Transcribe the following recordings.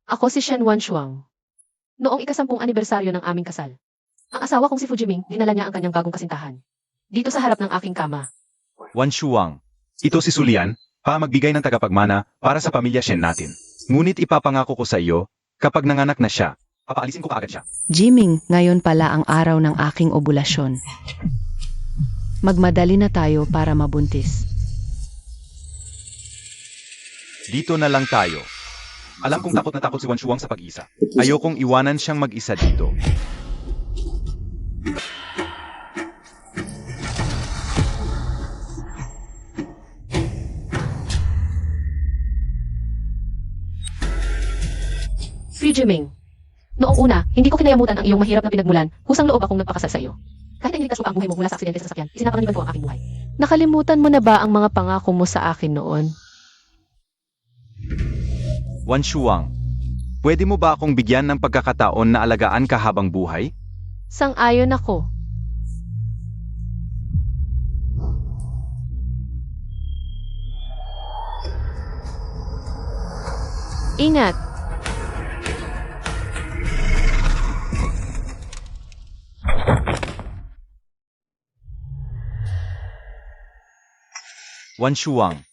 Ako si Shen Wanshuang. Noong ika-10 anibersaryo ng aming kasal, ang asawa kong si Fujiming, dinala niya ang kanyang bagong kasintahan. Dito sa harap ng aking kama. Wanshuang. Ito si Sulian, magbigay ng tagapagmana para sa pamilya Shen natin. Ngunit ipapangako ko sa iyo, kapag nanganak na siya, papaalisin ko kaagad siya. Jiming, ngayon pala ang araw ng aking obulasyon. Magmadali na tayo para mabuntis. Dito na lang tayo. Alam kong takot na takot si Wanshuang sa pag-isa. Ayokong iwanan siyang mag-isa dito. Fujiming. Noong una, hindi ko kinayamutan ang iyong mahirap na pinagmulan, kusang loob akong nagpakasal sa iyo. Kahit na iniligtas ko pa ang buhay mo mula sa aksidente sa sasakyan, isinapanganiban ko ang aking buhay. Nakalimutan mo na ba ang mga pangako mo sa akin noon? Wanshuang, pwede mo ba akong bigyan ng pagkakataon na alagaan ka habang buhay? Sang-ayon ako. Ingat! Wanshuang.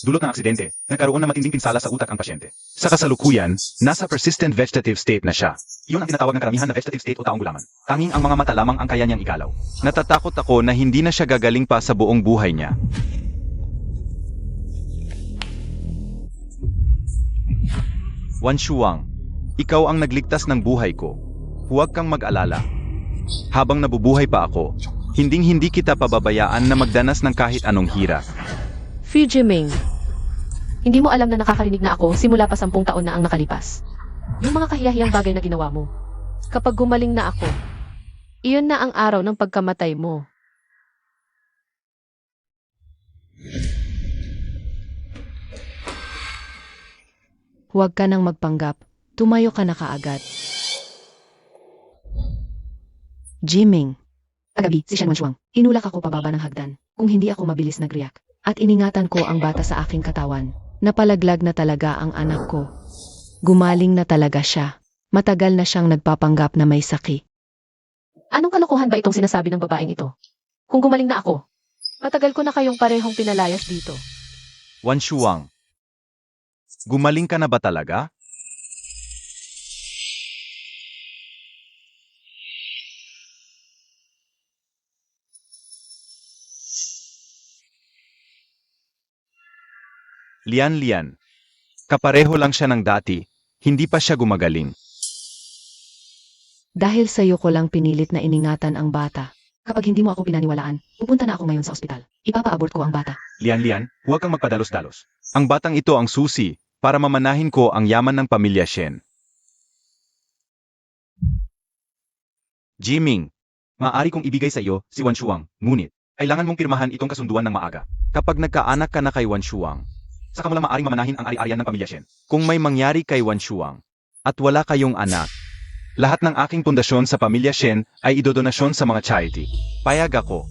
Dulot ng aksidente, nagkaroon ng matinding pinsala sa utak ang pasyente. Sa kasalukuyan, nasa persistent vegetative state na siya. Iyon ang tinatawag ng karamihan na vegetative state o taong gulaman. Tanging ang mga mata lamang ang kaya niyang igalaw. Natatakot ako na hindi na siya gagaling pa sa buong buhay niya. Wanshuang, ikaw ang nagligtas ng buhay ko. Huwag kang mag-alala. Habang nabubuhay pa ako, hinding-hindi kita pababayaan na magdanas ng kahit anong hirap. Fujiming. Hindi mo alam na nakakarinig na ako simula pa 10 taon na ang nakalipas. Yung mga kahiyahiyang bagay na ginawa mo. Kapag gumaling na ako, iyon na ang araw ng pagkamatay mo. Huwag ka nang magpanggap. Tumayo ka na kaagad. Jiming. Kagabi, si Shen Wanshuang, hinulak ako pababa ng hagdan. Kung hindi ako mabilis nag-react. At iningatan ko ang bata sa aking katawan. Napalaglag na talaga ang anak ko. Gumaling na talaga siya. Matagal na siyang nagpapanggap na may sakit. Anong kalokohan ba itong sinasabi ng babaeng ito? Kung gumaling na ako, matagal ko na kayong parehong pinalayas dito. Wanshuang, gumaling ka na ba talaga? Lian, kapareho lang siya ng dati, hindi pa siya gumagaling. Dahil sa'yo ko lang pinilit na iningatan ang bata. Kapag hindi mo ako pinaniwalaan, pupunta na ako ngayon sa ospital. Ipapa-abort ko ang bata. Lian, huwag kang magpadalos-dalos. Ang batang ito ang susi para mamanahin ko ang yaman ng pamilya Shen. Jiming, maaari kong ibigay sa iyo si Wanshuang, ngunit kailangan mong pirmahan itong kasunduan ng maaga. Kapag nagkaanak ka na kay Wanshuang, saka mo lang maaring mamanahin ang ari-arian ng pamilya Shen. Kung may mangyari kay Wanshuang at wala kayong anak, lahat ng aking pundasyon sa pamilya Shen ay idodonasyon sa mga charity. Payag ako.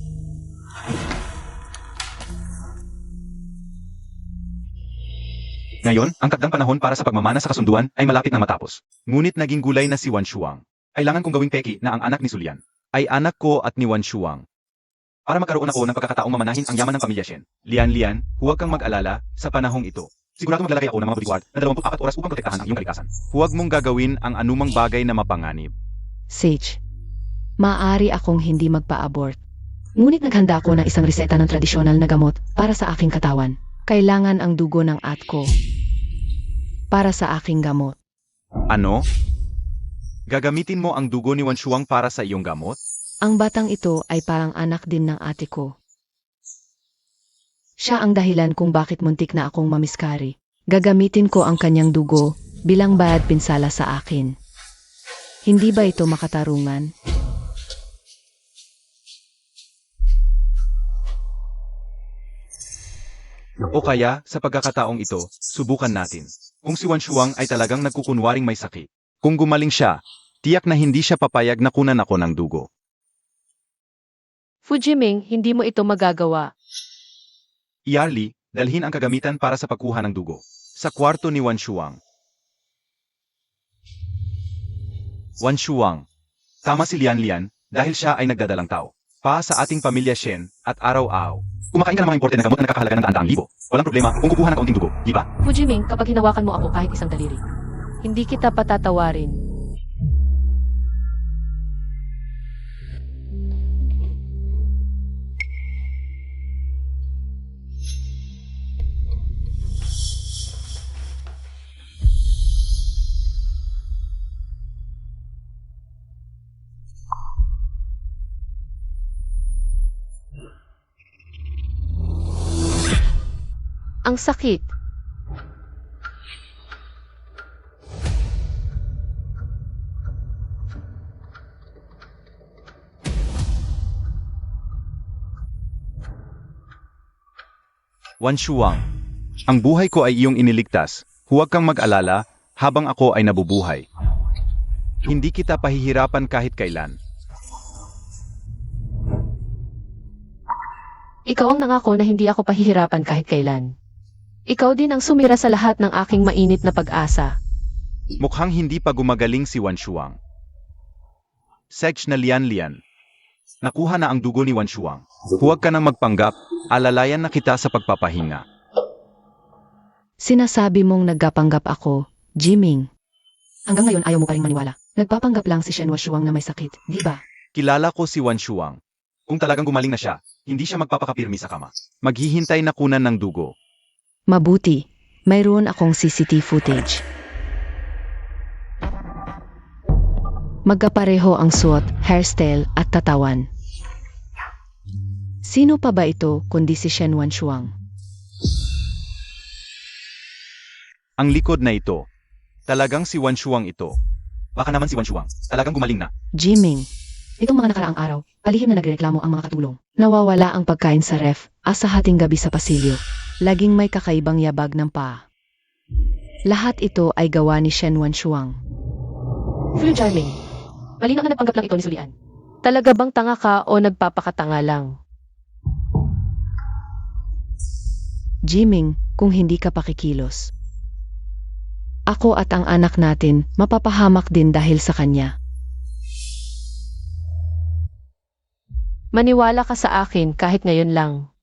Ngayon, ang takdang panahon para sa pagmamana sa kasunduan ay malapit na matapos. Ngunit naging gulay na si Wanshuang. Kailangan kong gawing peki na ang anak ni Sulian ay anak ko at ni Wanshuang. Para magkaroon ako ng pagkakataong mamanahin ang yaman ng pamilya Shen. Lian, huwag kang mag-alala sa panahong ito. Sigurado maglalagay ako ng mga bodyguard na 24 oras upang protektahan ang iyong kalikasan. Huwag mong gagawin ang anumang bagay na mapanganib. Sage, maaari akong hindi magpa-abort. Ngunit naghanda ako ng isang reseta ng tradisyonal na gamot para sa aking katawan. Kailangan ang dugo ng ko para sa aking gamot. Ano? Gagamitin mo ang dugo ni Wanshuang para sa iyong gamot? Ang batang ito ay parang anak din ng ate ko. Siya ang dahilan kung bakit muntik na akong mamiskari. Gagamitin ko ang kanyang dugo bilang bayad pinsala sa akin. Hindi ba ito makatarungan? O kaya, sa pagkakataong ito, subukan natin. Kung si Wanshuang ay talagang nagkukunwaring may sakit. Kung gumaling siya, tiyak na hindi siya papayag na kunan ako ng dugo. Fujiming, hindi mo ito magagawa. Yarli, dalhin ang kagamitan para sa pagkuha ng dugo. Sa kwarto ni Wan Shuang. Wan Shuang. Tama si Lian Lian, dahil siya ay nagdadalang tao. Pa sa ating pamilya Shen, at araw-araw. Kumakain ka ng mga importe na gamot na nakakahalaga ng daan-daang libo. Walang problema kung kukuha ng kaunting dugo, di ba? Fu Jiming, kapag hinawakan mo ako kahit isang daliri, hindi kita patatawarin. Ang sakit. Wan Shuang. Ang buhay ko ay iyong iniligtas. Huwag kang mag-alala, habang ako ay nabubuhay. Hindi kita pahihirapan kahit kailan. Ikaw ang nangako na hindi ako pahihirapan kahit kailan. Ikaw din ang sumira sa lahat ng aking mainit na pag-asa. Mukhang hindi pa gumagaling si Wan Shuang. Sedge na Lian Lian. Nakuha na ang dugo ni Wan Shuang. Huwag ka nang magpanggap, alalayan na kita sa pagpapahinga. Sinasabi mong nagpapanggap ako, Jiming. Hanggang ngayon ayaw mo pa rin maniwala. Nagpapanggap lang si Shen Shuang na may sakit, di ba? Kilala ko si Wan Shuang. Kung talagang gumaling na siya, hindi siya magpapakapirmi sa kama. Maghihintay na kunan ng dugo. Mabuti, mayroon akong CCTV footage. Magkapareho ang suot, hairstyle at tatawan. Sino pa ba ito kundi si Shen Shuang? Ang likod na ito. Talagang si Wan Shuang ito. Baka naman si Wan Shuang. Talagang gumaling na. Jiming. Itong mga nakaraang araw, palihim na nagreklamo ang mga katulong. Nawawala ang pagkain sa ref, sa hating gabi sa pasilyo. Laging may kakaibang yabag ng paa. Lahat ito ay gawa ni Shen Shuang. Fu Jiming, malinaw na nagpanggap lang ito ni Sulian. Talaga bang tanga ka o nagpapakatanga lang? Jiming, kung hindi ka pakikilos. Ako at ang anak natin mapapahamak din dahil sa kanya. Maniwala ka sa akin kahit ngayon lang.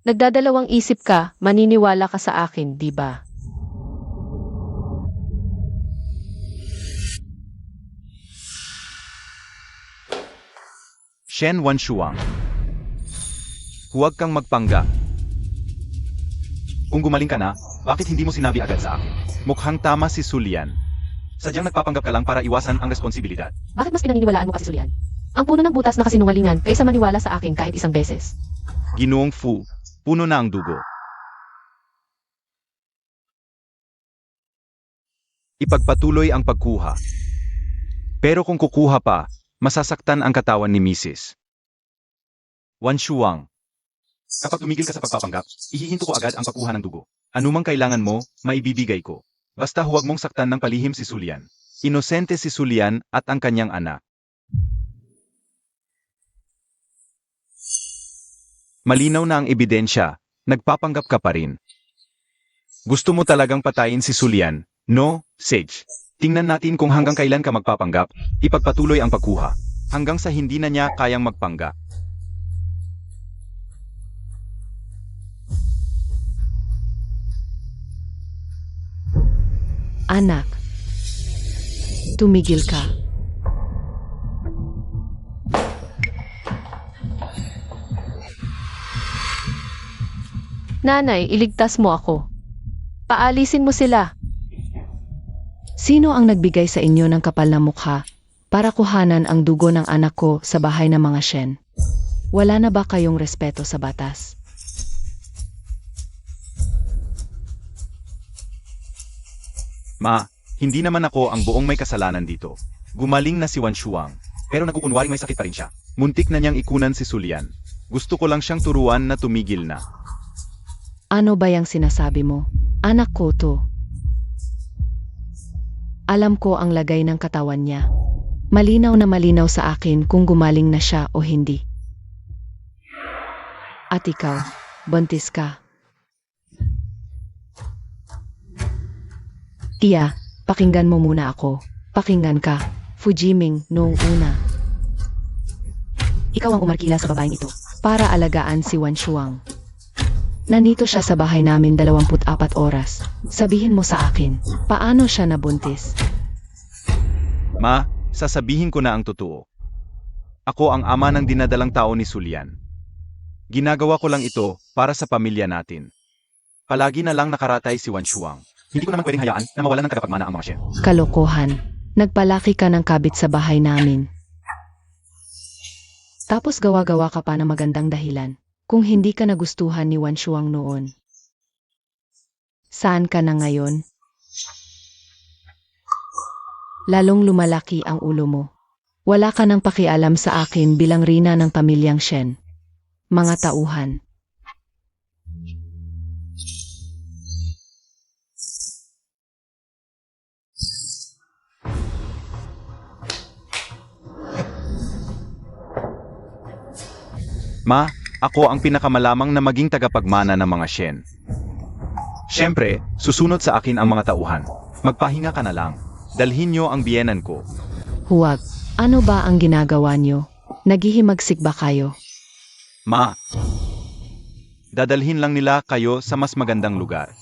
Nagdadalawang isip ka, maniniwala ka sa akin, di ba? Shen Wan Shuang. Huwag kang magpanggap. Kung gumaling ka na, bakit hindi mo sinabi agad sa akin? Mukhang tama si Sulian. Sadyang nagpapanggap ka lang para iwasan ang responsibilidad. Bakit mas pinaniniwalaan mo kasi Sulian? Ang puno ng butas na kasinungalingan kaysa maniwala sa akin kahit isang beses. Ginoong Fu, puno na ang dugo. Ipagpatuloy ang pagkuha. Pero kung kukuha pa, masasaktan ang katawan ni Mrs. Wan Shuang. Kapag tumigil ka sa pagpapanggap, ihihinto ko agad ang pagkuha ng dugo. Anumang kailangan mo, maibibigay ko. Basta huwag mong saktan ng palihim si Sulian. Inosente si Sulian at ang kanyang anak. Malinaw na ang ebidensya, nagpapanggap ka pa rin. Gusto mo talagang patayin si Sulian, no, Sage? Tingnan natin kung hanggang kailan ka magpapanggap, ipagpatuloy ang pagkuha. Hanggang sa hindi na niya kayang magpanggap. Anak, tumigil ka. Nanay, iligtas mo ako. Paalisin mo sila. Sino ang nagbigay sa inyo ng kapal na mukha para kuhanan ang dugo ng anak ko sa bahay ng mga Shen? Wala na ba kayong respeto sa batas? Ma, hindi naman ako ang buong may kasalanan dito. Gumaling na si Wan Shuang, pero nagkukunwaring may sakit pa rin siya. Muntik na niyang ikunan si Sulian. Gusto ko lang siyang turuan na tumigil na. Ano ba yung sinasabi mo? Anak ko to. Alam ko ang lagay ng katawan niya. Malinaw na malinaw sa akin kung gumaling na siya o hindi. At ikaw, buntis ka. Iya, pakinggan mo muna ako. Pakinggan ka, Fujiming, noong una. Ikaw ang umarkila sa babaeng ito para alagaan si Wan Shuang. Nandito siya sa bahay namin 24 oras. Sabihin mo sa akin, paano siya nabuntis? Ma, sasabihin ko na ang totoo. Ako ang ama ng dinadalang tao ni Sulian. Ginagawa ko lang ito para sa pamilya natin. Palagi na lang nakaratay si Wan Shuang. Hindi ko naman pwedeng hayaan na mawalan ng tagapagmana ang mga Shen. Kalokohan. Nagpalaki ka ng kabit sa bahay namin. Tapos gawa-gawa ka pa ng magandang dahilan kung hindi ka nagustuhan ni Wan Shuang noon. Saan ka na ngayon? Lalong lumalaki ang ulo mo. Wala ka nang pakialam sa akin bilang rina ng pamilyang Shen. Mga tauhan. Ma, ako ang pinakamalamang na maging tagapagmana ng mga Shen. Siyempre, susunod sa akin ang mga tauhan. Magpahinga ka na lang. Dalhin niyo ang biyenan ko. Huwag. Ano ba ang ginagawa niyo? Naghihimagsik ba kayo? Ma, dadalhin lang nila kayo sa mas magandang lugar.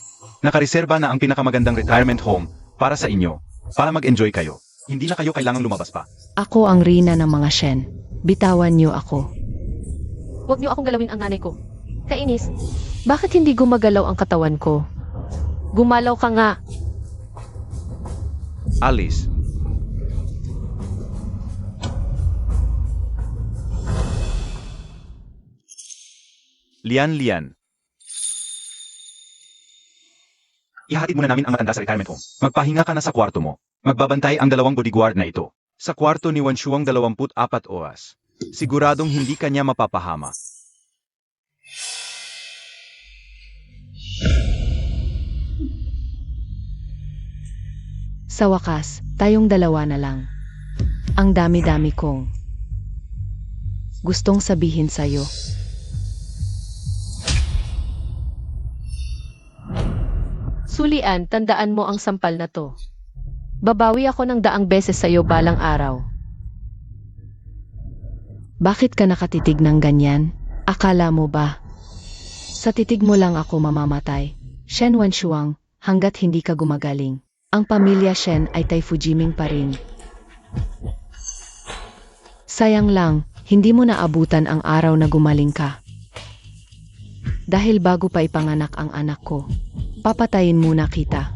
Nakareserba na ang pinakamagandang retirement home para sa inyo, para mag-enjoy kayo. Hindi na kayo kailangang lumabas pa. Ako ang rina ng mga Shen. Bitawan niyo ako. Huwag niyo akong galawin ang nanay ko. Kainis. Bakit hindi gumagalaw ang katawan ko? Gumalaw ka nga. Alice. Lian. Ihatid muna namin ang matanda sa retirement home. Magpahinga ka na sa kwarto mo. Magbabantay ang 2 bodyguard na ito. Sa kwarto ni Wan Shuang 24 oras. Siguradong hindi kanya mapapahama. Sa wakas, tayong dalawa na lang. Ang dami-dami kong gustong sabihin sa'yo. Sulian, tandaan mo ang sampal na to. Babawi ako ng 100 beses sa'yo balang araw. Bakit ka nakatitig ng ganyan? Akala mo ba? Sa titig mo lang ako mamamatay. Shen Wan Shuang, hanggat hindi ka gumagaling. Ang pamilya Shen ay tay Fujiming pa rin. Sayang lang, hindi mo naabutan ang araw na gumaling ka. Dahil bago pa ipanganak ang anak ko, papatayin muna kita.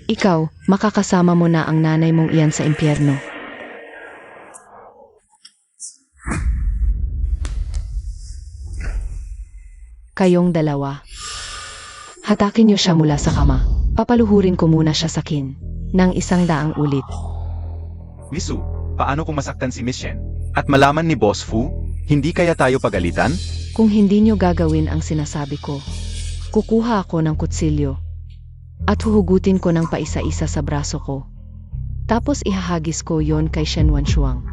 Ikaw, makakasama mo na ang nanay mong iyan sa impyerno. Kayong dalawa. Hatakin niyo siya mula sa kama. Papaluhurin ko muna siya sa kin. Nang 100 ulit. Misu, paano kung masaktan si Miss Shen? At malaman ni Boss Fu, hindi kaya tayo pagalitan? Kung hindi niyo gagawin ang sinasabi ko, kukuha ako ng kutsilyo. At huhugutin ko ng paisa-isa sa braso ko. Tapos ihahagis ko yon kay Shen Wan Shuang.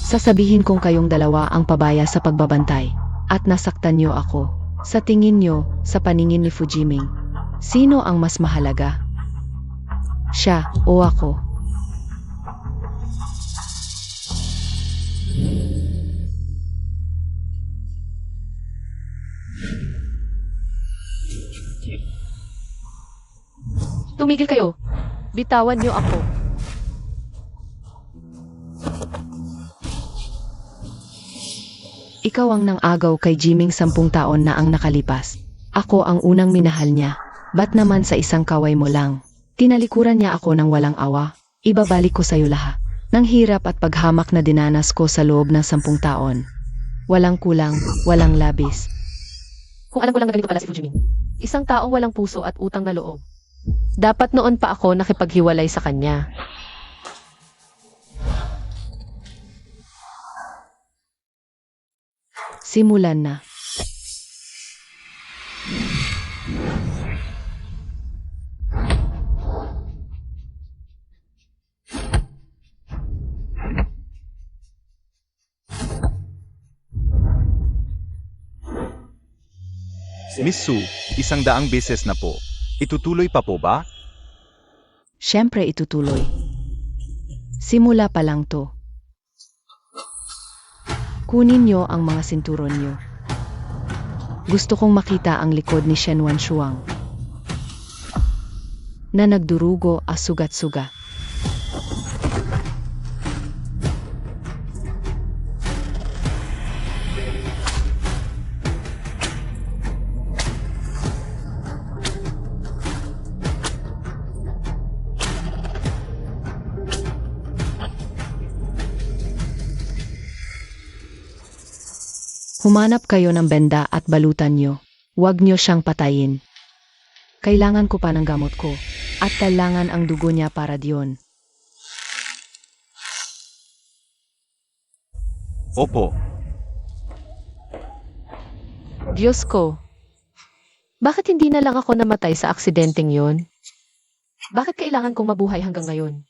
Sasabihin kong kayong dalawa ang pabaya sa pagbabantay. At nasaktan niyo ako. Sa tingin niyo, sa paningin ni Fujiming, sino ang mas mahalaga? Siya o ako? Tumigil kayo. Bitawan niyo ako. Ikaw ang nang-agaw kay Jiming 10 taon na ang nakalipas. Ako ang unang minahal niya. Ba't naman sa isang kaway mo lang? Tinalikuran niya ako ng walang awa. Ibabalik ko sa'yo lahat. Nang hirap at paghamak na dinanas ko sa loob ng 10 taon. Walang kulang, walang labis. Kung alam ko lang na ganito pala si Fujiming. Isang taong walang puso at utang na loob. Dapat noon pa ako nakipaghiwalay sa kanya. Simulan na. Miss Su, 100 beses na po. Itutuloy pa po ba? Siyempre itutuloy. Simula pa lang to. Kunin niyo ang mga sinturon niyo. Gusto kong makita ang likod ni Shen Wanshuang na nagdurugo at sugat-sugat. Humanap kayo ng benda at balutan nyo. Huwag nyo siyang patayin. Kailangan ko pa ng gamot ko, at kailangan ang dugo niya para diyon. Opo. Diyos ko. Bakit hindi na lang ako namatay sa aksidenteng yon? Bakit kailangan kong mabuhay hanggang ngayon?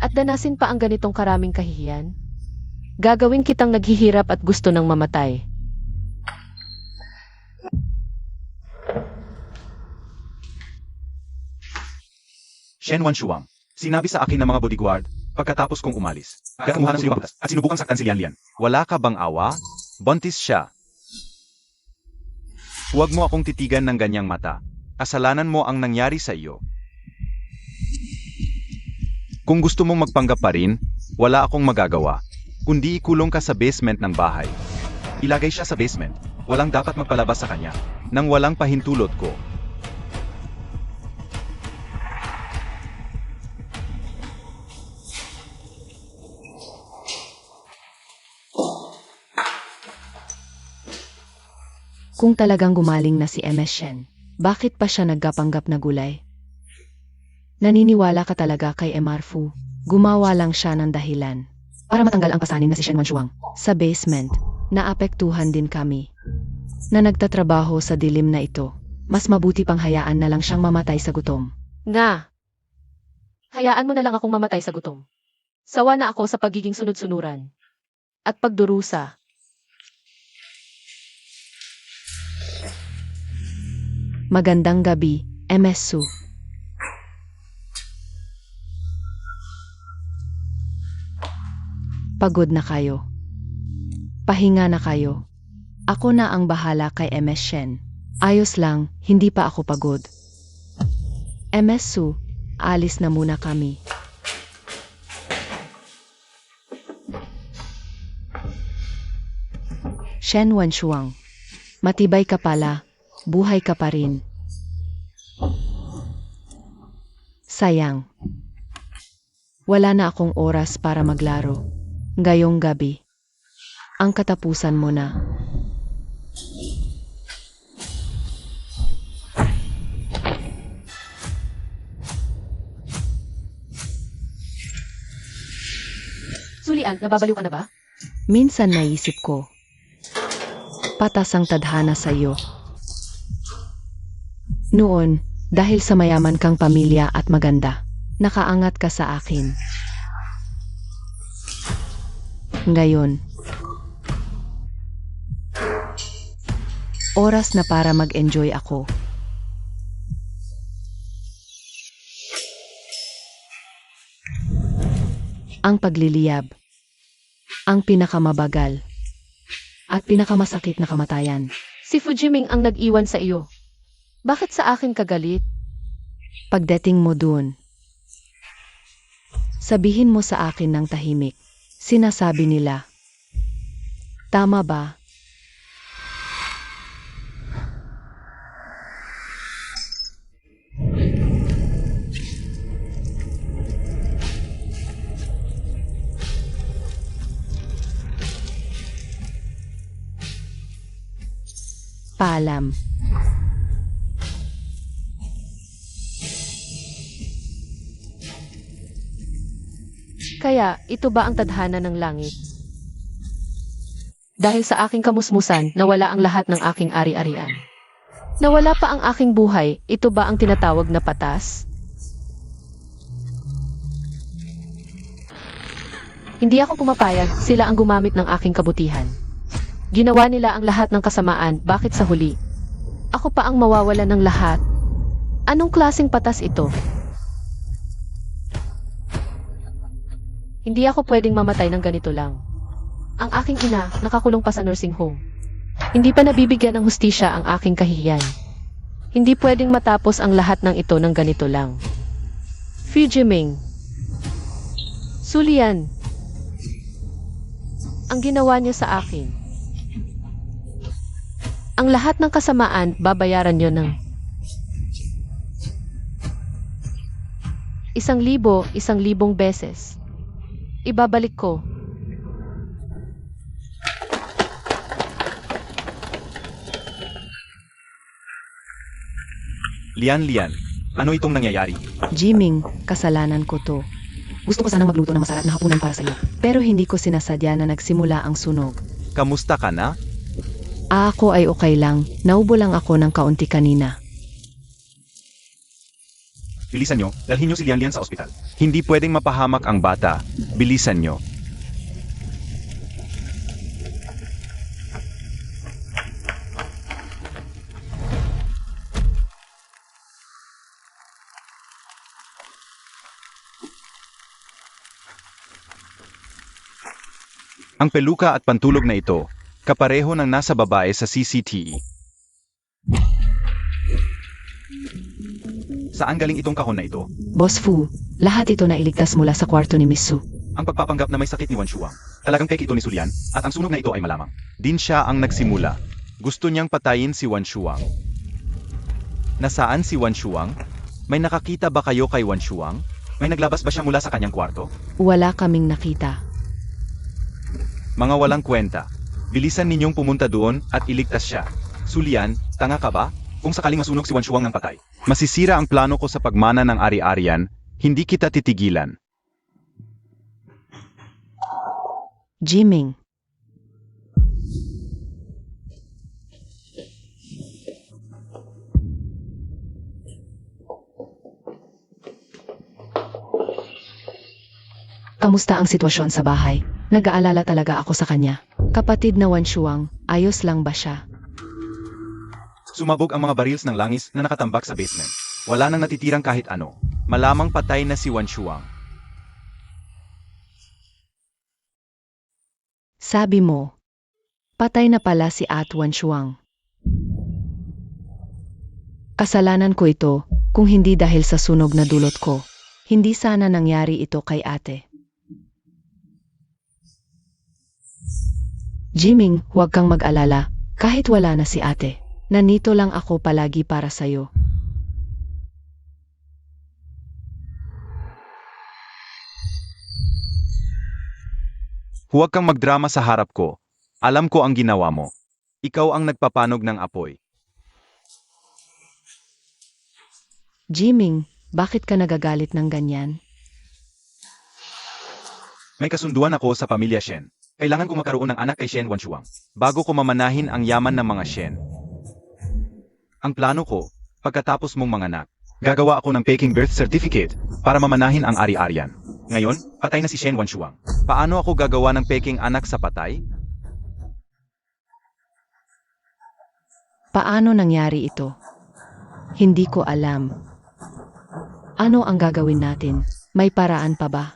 At danasin pa ang ganitong karaming kahihiyan? Gagawin kitang naghihirap at gusto ng mamatay. Shen Wanshuang, sinabi sa akin ng mga bodyguard, pagkatapos kong umalis, kumuha ng silibang butas at sinubukang saktan si Lian Lian. Wala ka bang awa? Buntis siya. Huwag mo akong titigan ng ganyang mata. Kasalanan mo ang nangyari sa iyo. Kung gusto mong magpanggap pa rin, wala akong magagawa. Kundi ikulong ka sa basement ng bahay. Ilagay siya sa basement. Walang dapat magpalabas sa kanya. Nang walang pahintulot ko. Kung talagang gumaling na si MS Shen, bakit pa siya nagkapanggap na gulay? Naniniwala ka talaga kay MR Fu. Gumawa lang siya ng dahilan para matanggal ang pasanin na si Shen Wanshuang. Sa basement, naapektuhan din kami na nagtatrabaho sa dilim na ito. Mas mabuti pang hayaan na lang siyang mamatay sa gutom. Nga! Hayaan mo na lang akong mamatay sa gutom. Sawa na ako sa pagiging sunod-sunuran. At pagdurusa. Magandang gabi, MS Su. Pagod na kayo. Pahinga na kayo. Ako na ang bahala kay MS Shen. Ayos lang, hindi pa ako pagod. MS Su, alis na muna kami. Shen Wanshuang, matibay ka pala. Buhay ka pa rin. Sayang. Wala na akong oras para maglaro. Ngayong gabi. Ang katapusan mo na. Sulian, nababaliw ka na ba? Minsan naisip ko. Patas ang tadhana sa iyo. Noon, dahil sa mayaman kang pamilya at maganda, nakaangat ka sa akin. Ngayon, oras na para mag-enjoy ako. Ang pagliliyab, ang pinakamabagal, at pinakamasakit na kamatayan. Si Fujiming ang nag-iwan sa iyo. Bakit sa akin kagalit? Pagdating mo dun, sabihin mo sa akin ng tahimik. Sinasabi nila, tama ba? Paalam. Kaya, ito ba ang tadhana ng langit? Dahil sa aking kamusmusan, nawala ang lahat ng aking ari-arian. Nawala pa ang aking buhay, ito ba ang tinatawag na patas? Hindi ako pumapayag, sila ang gumamit ng aking kabutihan. Ginawa nila ang lahat ng kasamaan, bakit sa huli? Ako pa ang mawawala ng lahat. Anong klaseng patas ito? Hindi ako pwedeng mamatay ng ganito lang. Ang aking ina, nakakulong pa sa nursing home. Hindi pa nabibigyan ng hustisya ang aking kahihiyan. Hindi pwedeng matapos ang lahat ng ito ng ganito lang. Fu Jiming. Sulian. Ang ginawa niyo sa akin. Ang lahat ng kasamaan, babayaran niyo ng 1,000 beses. Ibabalik ko. Lian, ano itong nangyayari? Jiming, kasalanan ko to. Gusto ko sanang magluto ng masarap na hapunan para sa'yo. Pero hindi ko sinasadya na nagsimula ang sunog. Kamusta ka na? Ako ay okay lang. Naubo lang ako ng kaunti kanina. Bilisan nyo, dalhin nyo si Lian sa ospital. Hindi pwedeng mapahamak ang bata. Bilisan nyo. Ang peluka at pantulog na ito, kapareho ng nasa babae sa CCTV. Saan galing itong kahon na ito? Boss Fu, lahat ito na iligtas mula sa kwarto ni Miss Su. Ang pagpapanggap na may sakit ni Wan Shuang. Talagang peke ito ni Sulian, at ang sunog na ito ay malamang. Din siya ang nagsimula. Gusto niyang patayin si Wan Shuang. Nasaan si Wan Shuang? May nakakita ba kayo kay Wan Shuang? May naglabas ba siya mula sa kanyang kwarto? Wala kaming nakita. Mga walang kwenta. Bilisan ninyong pumunta doon at iligtas siya. Sulian, tanga ka ba? Kung sakaling masunog si Wan Shuang ng patay. Masisira ang plano ko sa pagmana ng ari-arian, hindi kita titigilan. Jiming. Kamusta ang sitwasyon sa bahay? Nag-aalala talaga ako sa kanya. Kapatid na Wan Shuang, ayos lang ba siya? Sumabog ang mga barils ng langis na nakatambak sa basement. Wala nang natitirang kahit ano. Malamang patay na si Wan Shuang. Sabi mo, patay na pala si At Wan Shuang. Kasalanan ko ito, kung hindi dahil sa sunog na dulot ko. Hindi sana nangyari ito kay ate. Jiming, huwag kang mag-alala, kahit wala na si ate. Nandito lang ako palagi para sa'yo. Huwag kang magdrama sa harap ko. Alam ko ang ginawa mo. Ikaw ang nagpapanog ng apoy. Jiming, bakit ka nagagalit ng ganyan? May kasunduan ako sa pamilya Shen. Kailangan ko magkaroon ng anak kay Shen Wan Shuang bago ko mamanahin ang yaman ng mga Shen. Ang plano ko, pagkatapos mong manganak, gagawa ako ng peking birth certificate para mamanahin ang ari-arian. Ngayon, patay na si Shen Wan Shuang. Paano ako gagawa ng peking anak sa patay? Paano nangyari ito? Hindi ko alam. Ano ang gagawin natin? May paraan pa ba?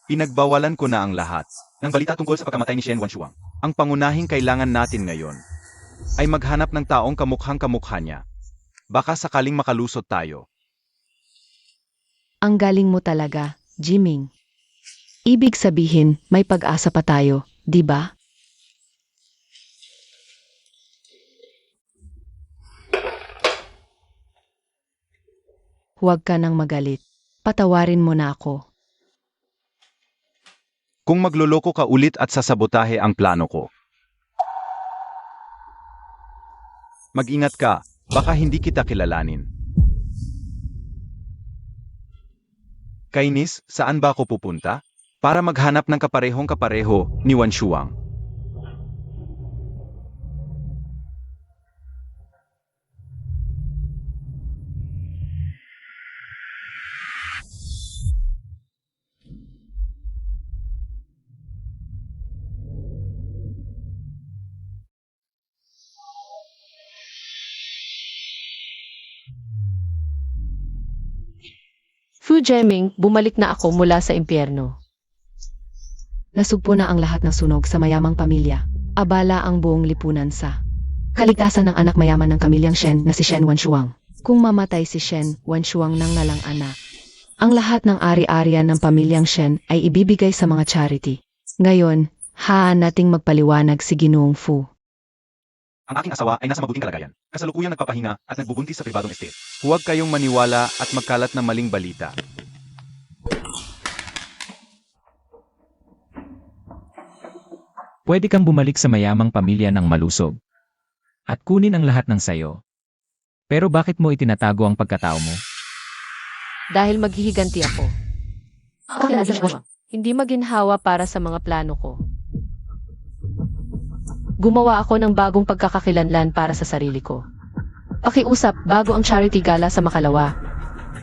Pinagbawalan ko na ang lahat ng balita tungkol sa pagkamatay ni Shen Wan Shuang. Ang pangunahing kailangan natin ngayon ay maghanap ng taong kamukhang kamukha niya. Baka sakaling makalusot tayo. Ang galing mo talaga, Jiming. Ibig sabihin, may pag-asa pa tayo, di ba? Huwag ka nang magalit. Patawarin mo na ako. Kung magloloko ka ulit at sasabotahe ang plano ko. Mag-ingat ka, baka hindi kita kilalanin. Kainis, saan ba ako pupunta? Para maghanap ng kaparehong kapareho ni Wan Shuang. Fu Jeming, bumalik na ako mula sa impyerno. Nasugpo na ang lahat ng sunog sa mayamang pamilya. Abala ang buong lipunan sa kaligtasan ng anak mayaman ng pamilyang Shen na si Shen Wanshuang. Kung mamatay si Shen Wanshuang nang nalang anak, ang lahat ng ari-arian ng pamilyang Shen ay ibibigay sa mga charity. Ngayon, haan nating magpaliwanag si Ginoong Fu. Ang aking asawa ay nasa mabuting kalagayan. Kasalukuyang nagpapahinga at nagbubuntis sa pribadong estate. Huwag kayong maniwala at magkalat ng maling balita. Pwede kang bumalik sa mayamang pamilya ng malusog at kunin ang lahat ng sayo. Pero bakit mo itinatago ang pagkatao mo? Dahil maghihiganti ako. Hindi maginhawa para sa mga plano ko. Gumawa ako ng bagong pagkakakilanlan para sa sarili ko. Pakiusap bago ang charity gala sa Makalawa.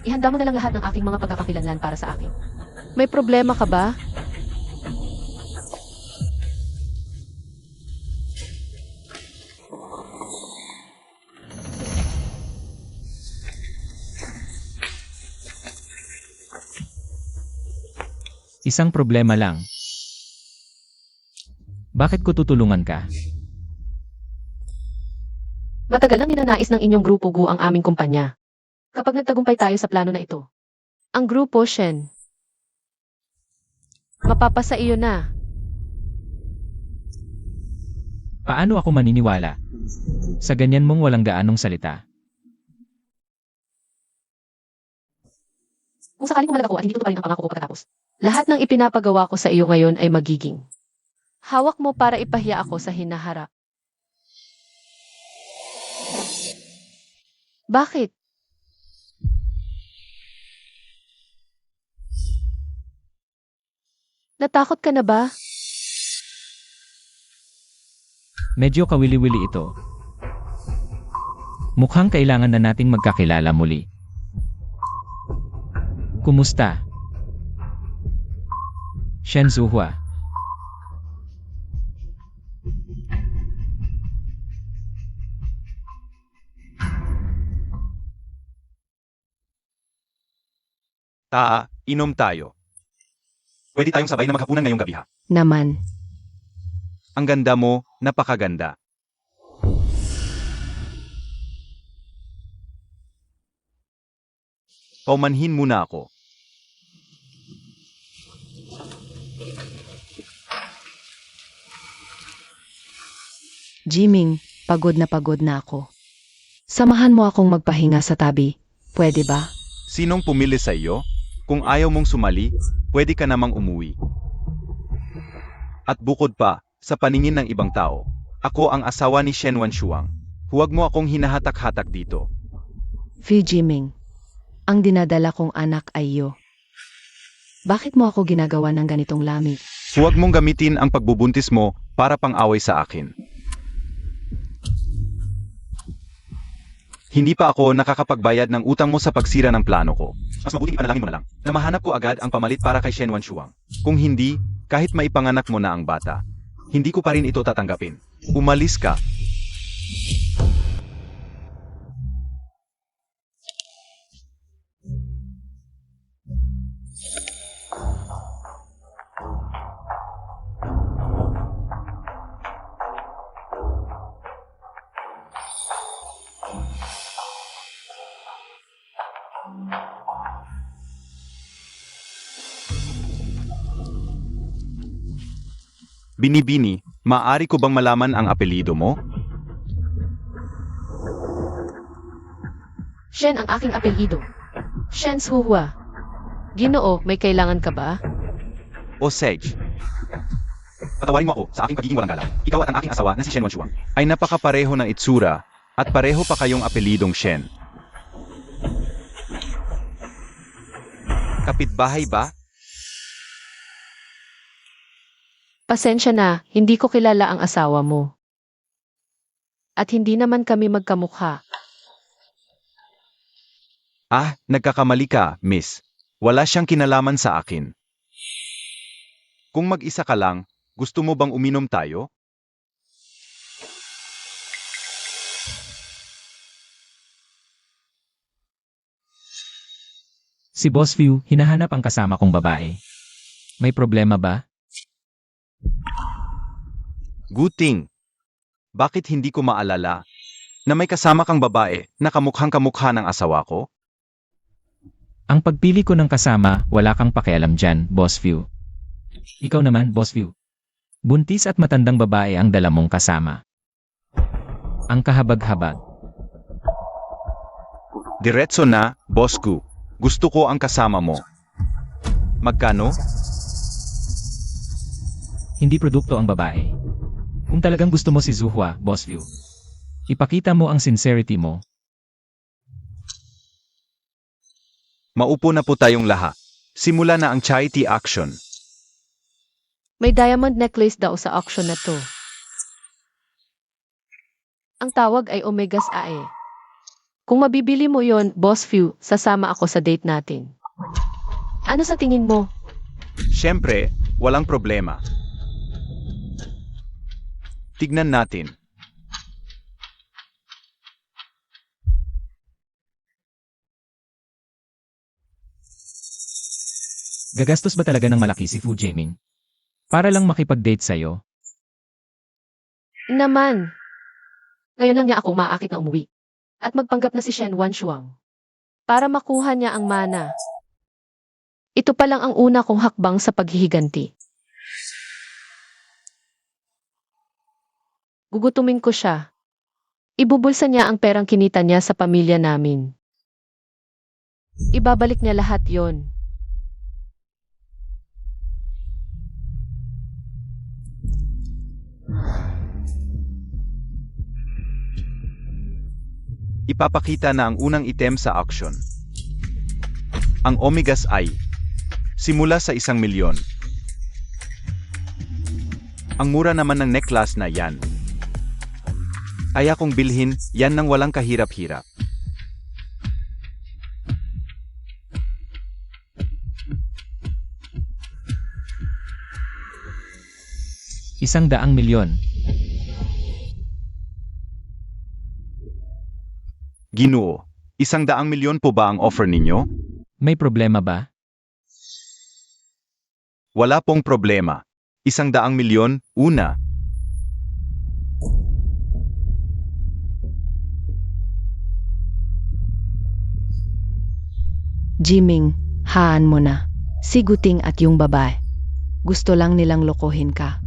Ihanda mo na lang lahat ng aking mga pagkakakilanlan para sa akin. May problema ka ba? Isang problema lang. Bakit ko tutulungan ka? Matagal nang ninanais ng inyong grupo Gu ang aming kumpanya. Kapag nagtagumpay tayo sa plano na ito. Ang grupo Shen. Mapapasa iyo na. Paano ako maniniwala? Sa ganyan mong walang gaanong salita. Kung sakaling pumalag ako at hindi tutuparin ang pangako ko pagkatapos. Lahat ng ipinapagawa ko sa iyo ngayon ay magiging. Hawak mo para ipahiya ako sa hinaharap. Bakit? Natakot ka na ba? Medyo kawili-wili ito. Mukhang kailangan na nating magkakilala muli. Kumusta? Shen Zuhua. Inom tayo. Pwede tayong sabay na maghapunan ngayong gabi ha. Naman, Ang ganda mo, napakaganda. Paumanhin muna ako. Jiming, pagod na ako. Samahan mo akong magpahinga sa tabi, pwede ba? Sinong pumili sa iyo? Kung ayaw mong sumali, pwede ka namang umuwi. At bukod pa, sa paningin ng ibang tao, ako ang asawa ni Shen Wanshuang. Huwag mo akong hinahatak-hatak dito. Fi Jiming, ang dinadala kong anak ay iyo. Bakit mo ako ginagawa ng ganitong lami? Huwag mong gamitin ang pagbubuntis mo para pang-away sa akin. Hindi pa ako nakakapagbayad ng utang mo sa pagsira ng plano ko. Mas mabuting ipanalangin mo na lang na mahanap ko agad ang pamalit para kay Shen Wanshuang. Kung hindi, kahit maipanganak mo na ang bata, hindi ko pa rin ito tatanggapin. Umalis ka. Binibini, maaari ko bang malaman ang apelyido mo? Shen ang aking apelyido. Shen Zuhua. Ginoo, may kailangan ka ba? O Sage? Patawarin mo ako sa aking pagiging walang galang. Ikaw at ang aking asawa na si Shen Wanshuang ay napakapareho ng itsura at pareho pa kayong apelyidong Shen. Kapitbahay ba? Pasensya na, hindi ko kilala ang asawa mo. At hindi naman kami magkamukha. Ah, nagkakamali ka, miss. Wala siyang kinalaman sa akin. Kung mag-isa ka lang, gusto mo bang uminom tayo? Si Boss View, hinahanap ang kasama kong babae. May problema ba? Guting. Bakit hindi ko maalala na may kasama kang babae na kamukhang-kamukha ng asawa ko? Ang pagpili ko ng kasama, wala kang pakialam dyan, Boss View. Ikaw naman, Boss View. Buntis at matandang babae ang dala mong kasama. Ang kahabag-habag. Diretso na, Boss Gu. Gusto ko ang kasama mo. Magkano? Hindi produkto ang babae. Kung talagang gusto mo si Zuhua, Boss View, ipakita mo ang sincerity mo. Maupo na po tayong lahat. Simula na ang charity action. May diamond necklace daw sa auction na to. Ang tawag ay Omegas AE. Kung mabibili mo yon, Boss View, sasama ako sa date natin. Ano sa tingin mo? Siyempre, walang problema. Tignan natin. Gagastos ba talaga ng malaki si Fu Jiaming? Para lang makipag-date sa'yo? Naman. Ngayon lang niya ako maakit na umuwi. At magpanggap na si Shen Wanshuang. Para makuha niya ang mana. Ito pa lang ang una kong hakbang sa paghihiganti. Gugutumin ko siya. Ibubulsa niya ang perang kinita niya sa pamilya namin. Ibabalik niya lahat yon. Ipapakita na ang unang item sa auction. Ang Omegas ay simula sa 1 milyon. Ang mura naman ng necklace na yan. Kaya kong bilhin yan ng walang kahirap-hirap. $100 milyon. Ginoo, 100 milyon po ba ang offer ninyo? May problema ba? Wala pong problema. 100 milyon, una. Jiming, haan mo na. Si Guting at yung babae. Gusto lang nilang lokohin ka.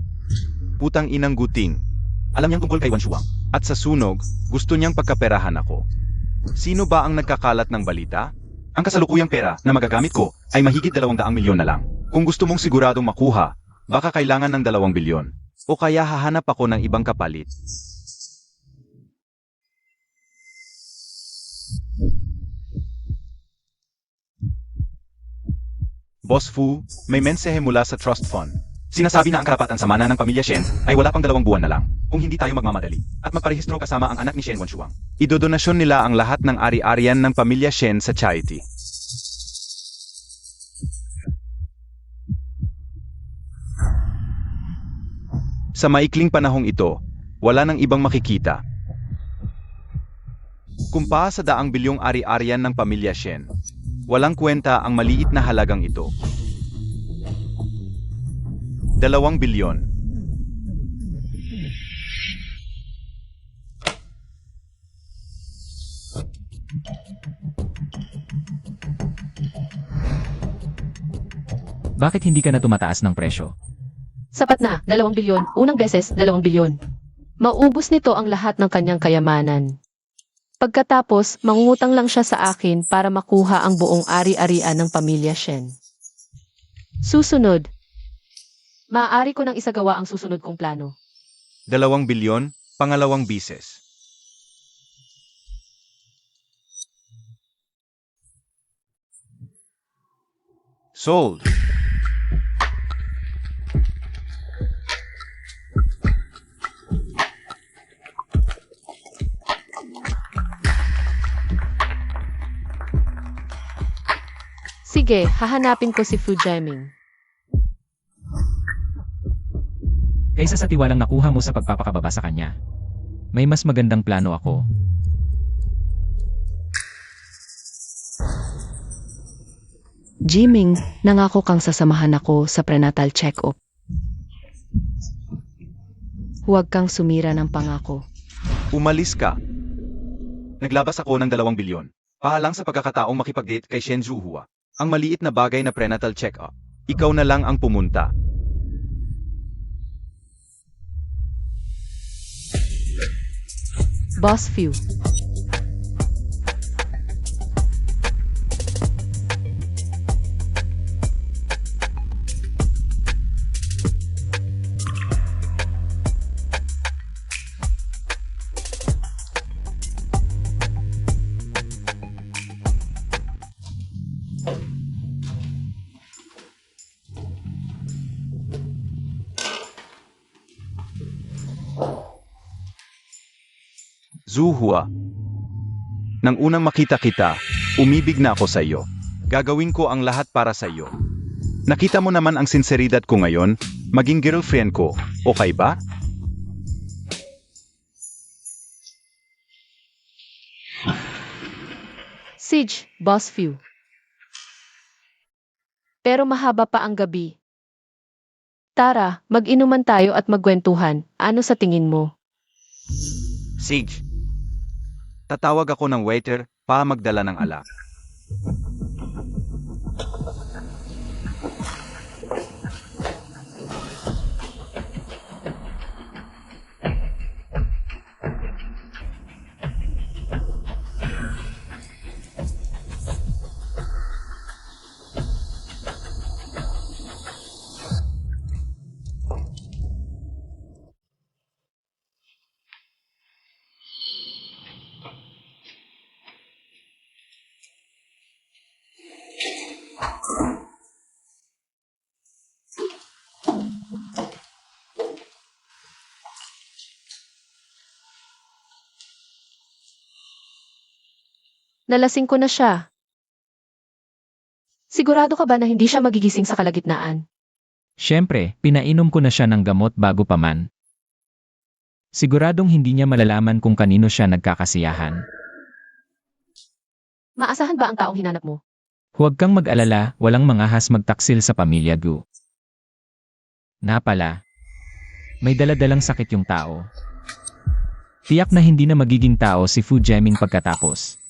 Putang inang Guting. Alam niyang tungkol kay Wanshuang. At sa sunog, gusto niyang pagkaperahan ako. Sino ba ang nagkakalat ng balita? Ang kasalukuyang pera na magagamit ko ay mahigit 200 milyon na lang. Kung gusto mong siguradong makuha, baka kailangan ng 2 bilyon. O kaya hahanap ako ng ibang kapalit. Boss Fu, may mensahe mula sa trust fund. Sinasabi na ang karapatan sa mana ng pamilya Shen ay wala pang 2 buwan na lang, kung hindi tayo magmamadali, at magparehistro kasama ang anak ni Shen Wanshuang. Idodonasyon nila ang lahat ng ari-arian ng pamilya Shen sa charity. Sa maikling panahong ito, wala nang ibang makikita. Kumpa sa 200 bilyong ari-arian ng pamilya Shen, walang kwenta ang maliit na halagang ito. 2 bilyon. Bakit hindi ka na tumataas ng presyo? Sapat na, 2 bilyon, unang beses, 2 bilyon. Maubos nito ang lahat ng kanyang kayamanan. Pagkatapos, mangungutang lang siya sa akin para makuha ang buong ari-arian ng pamilya Shen. Susunod. Maaari ko nang isagawa ang susunod kong plano. 2 bilyon, pangalawang bises. Sold. Sige, hahanapin ko si Fu Jiaming. Kaysa sa tiwalang nakuha mo sa pagpapakababa sa kanya, may mas magandang plano ako. Jiming, nangako kang sasamahan ako sa prenatal check-up. Huwag kang sumira ng pangako. Umalis ka. Naglabas ako ng 2 bilyon. Pahalang sa pagkakataong makipag-date kay Shen Zhuhua. Ang maliit na bagay na prenatal check-up. Ikaw na lang ang pumunta. Boss Few. Zhuhua. Nang unang makita kita, umibig na ako sa iyo. Gagawin ko ang lahat para sa iyo. Nakita mo naman ang sinseridad ko ngayon, maging girlfriend ko, okay ba? Siege, Boss Few. Pero mahaba pa ang gabi. Tara, mag-inuman tayo at magkwentuhan. Ano sa tingin mo? Siege. Tatawag ako ng waiter para magdala ng alak. Nalasing ko na siya. Sigurado ka ba na hindi siya magigising sa kalagitnaan? Siyempre, pinainom ko na siya ng gamot bago pa man. Siguradong hindi niya malalaman kung kanino siya nagkakasiyahan. Maasahan ba ang taong hinanap mo? Huwag kang mag-alala, walang mangahas magtaksil sa pamilya Gu. Napala. May daladalang sakit yung tao. Tiyak na hindi na magiging tao si Fu Jiaming pagkatapos.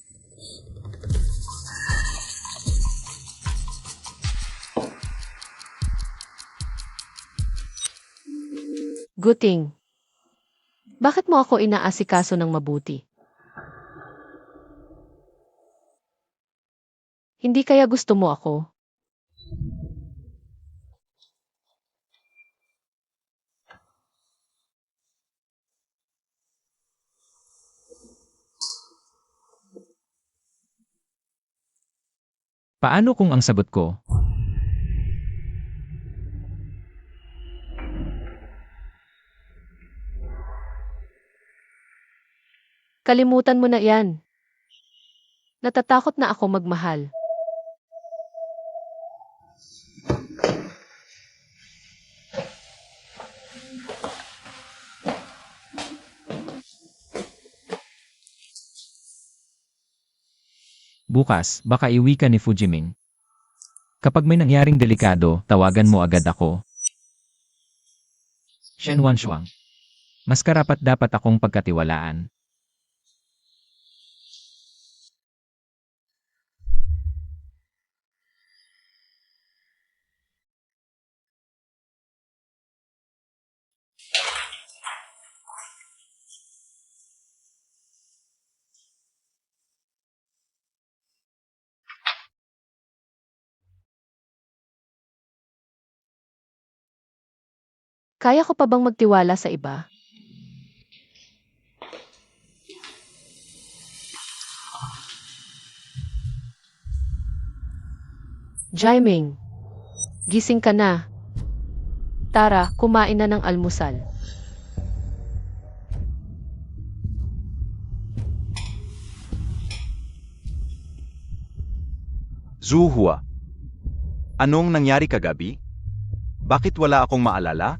Guting. Bakit mo ako inaasikaso ng mabuti? Hindi kaya gusto mo ako? Paano kung ang sagot ko? Kalimutan mo na yan. Natatakot na ako magmahal. Bukas, baka iwi ka ni Fu Jiaming. Kapag may nangyaring delikado, tawagan mo agad ako. Shen Wanshuang. Mas karapat dapat akong pagkatiwalaan. Kaya ko pa bang magtiwala sa iba? Jiaming, gising ka na. Tara, kumain na ng almusal. Zhuhua. Anong nangyari kagabi? Bakit wala akong maalala?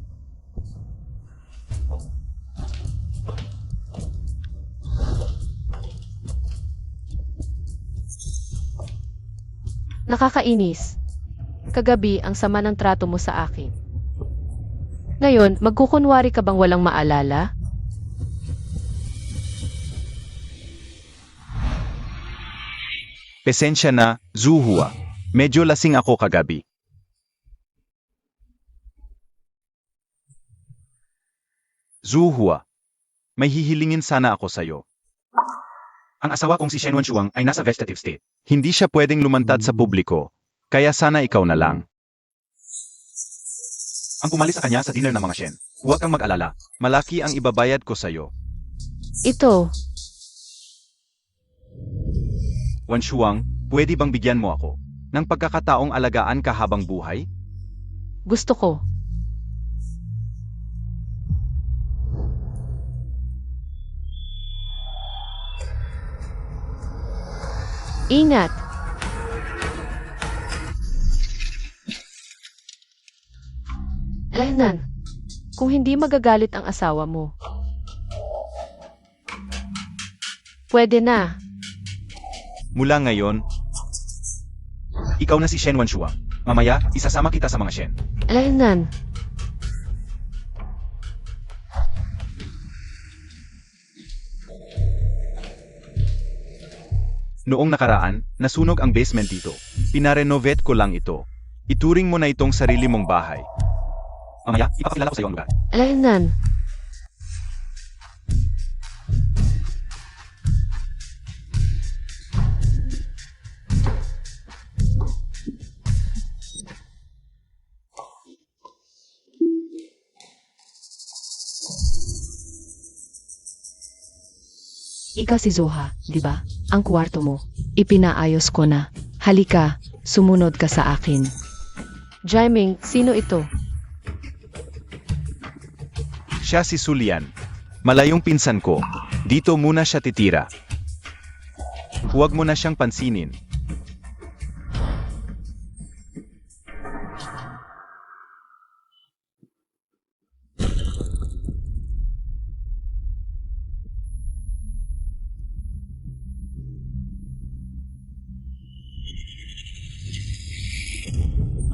Nakakainis. Kagabi ang sama ng trato mo sa akin. Ngayon, magkukunwari ka bang walang maalala? Pesensya na, Zuhua. Medyo lasing ako kagabi. Zuhua. May hihilingin sana ako sa'yo. Ang asawa kong si Shen Wanshuang ay nasa vegetative state. Hindi siya pwedeng lumantad sa publiko, kaya sana ikaw na lang. Ang pumalis sa kanya sa dinner ng mga Shen. Huwag kang mag-alala, malaki ang ibabayad ko sa'yo. Ito, Wanshuang, pwede bang bigyan mo ako ng pagkakataong alagaan ka habang buhay? gusto ko. Ingat! Lenan, kung hindi magagalit ang asawa mo. Pwede na. Mula ngayon, ikaw na si Shen Wanshuang. Mamaya, isasama kita sa mga Shen. Lenan, Noong nakaraan, nasunog ang basement dito. Pinarenovate ko lang ito. Ituring mo na itong sarili mong bahay. Mamaya, ipapakilala ko sa iyo ang lugar. Lenan. Ikaw si Zoha, di ba? Ang kwarto mo. Ipinaayos ko na. Halika, sumunod ka sa akin. Jaiming, sino ito? Siya si Sulian. Malayong pinsan ko. Dito muna siya titira. Huwag mo na siyang pansinin.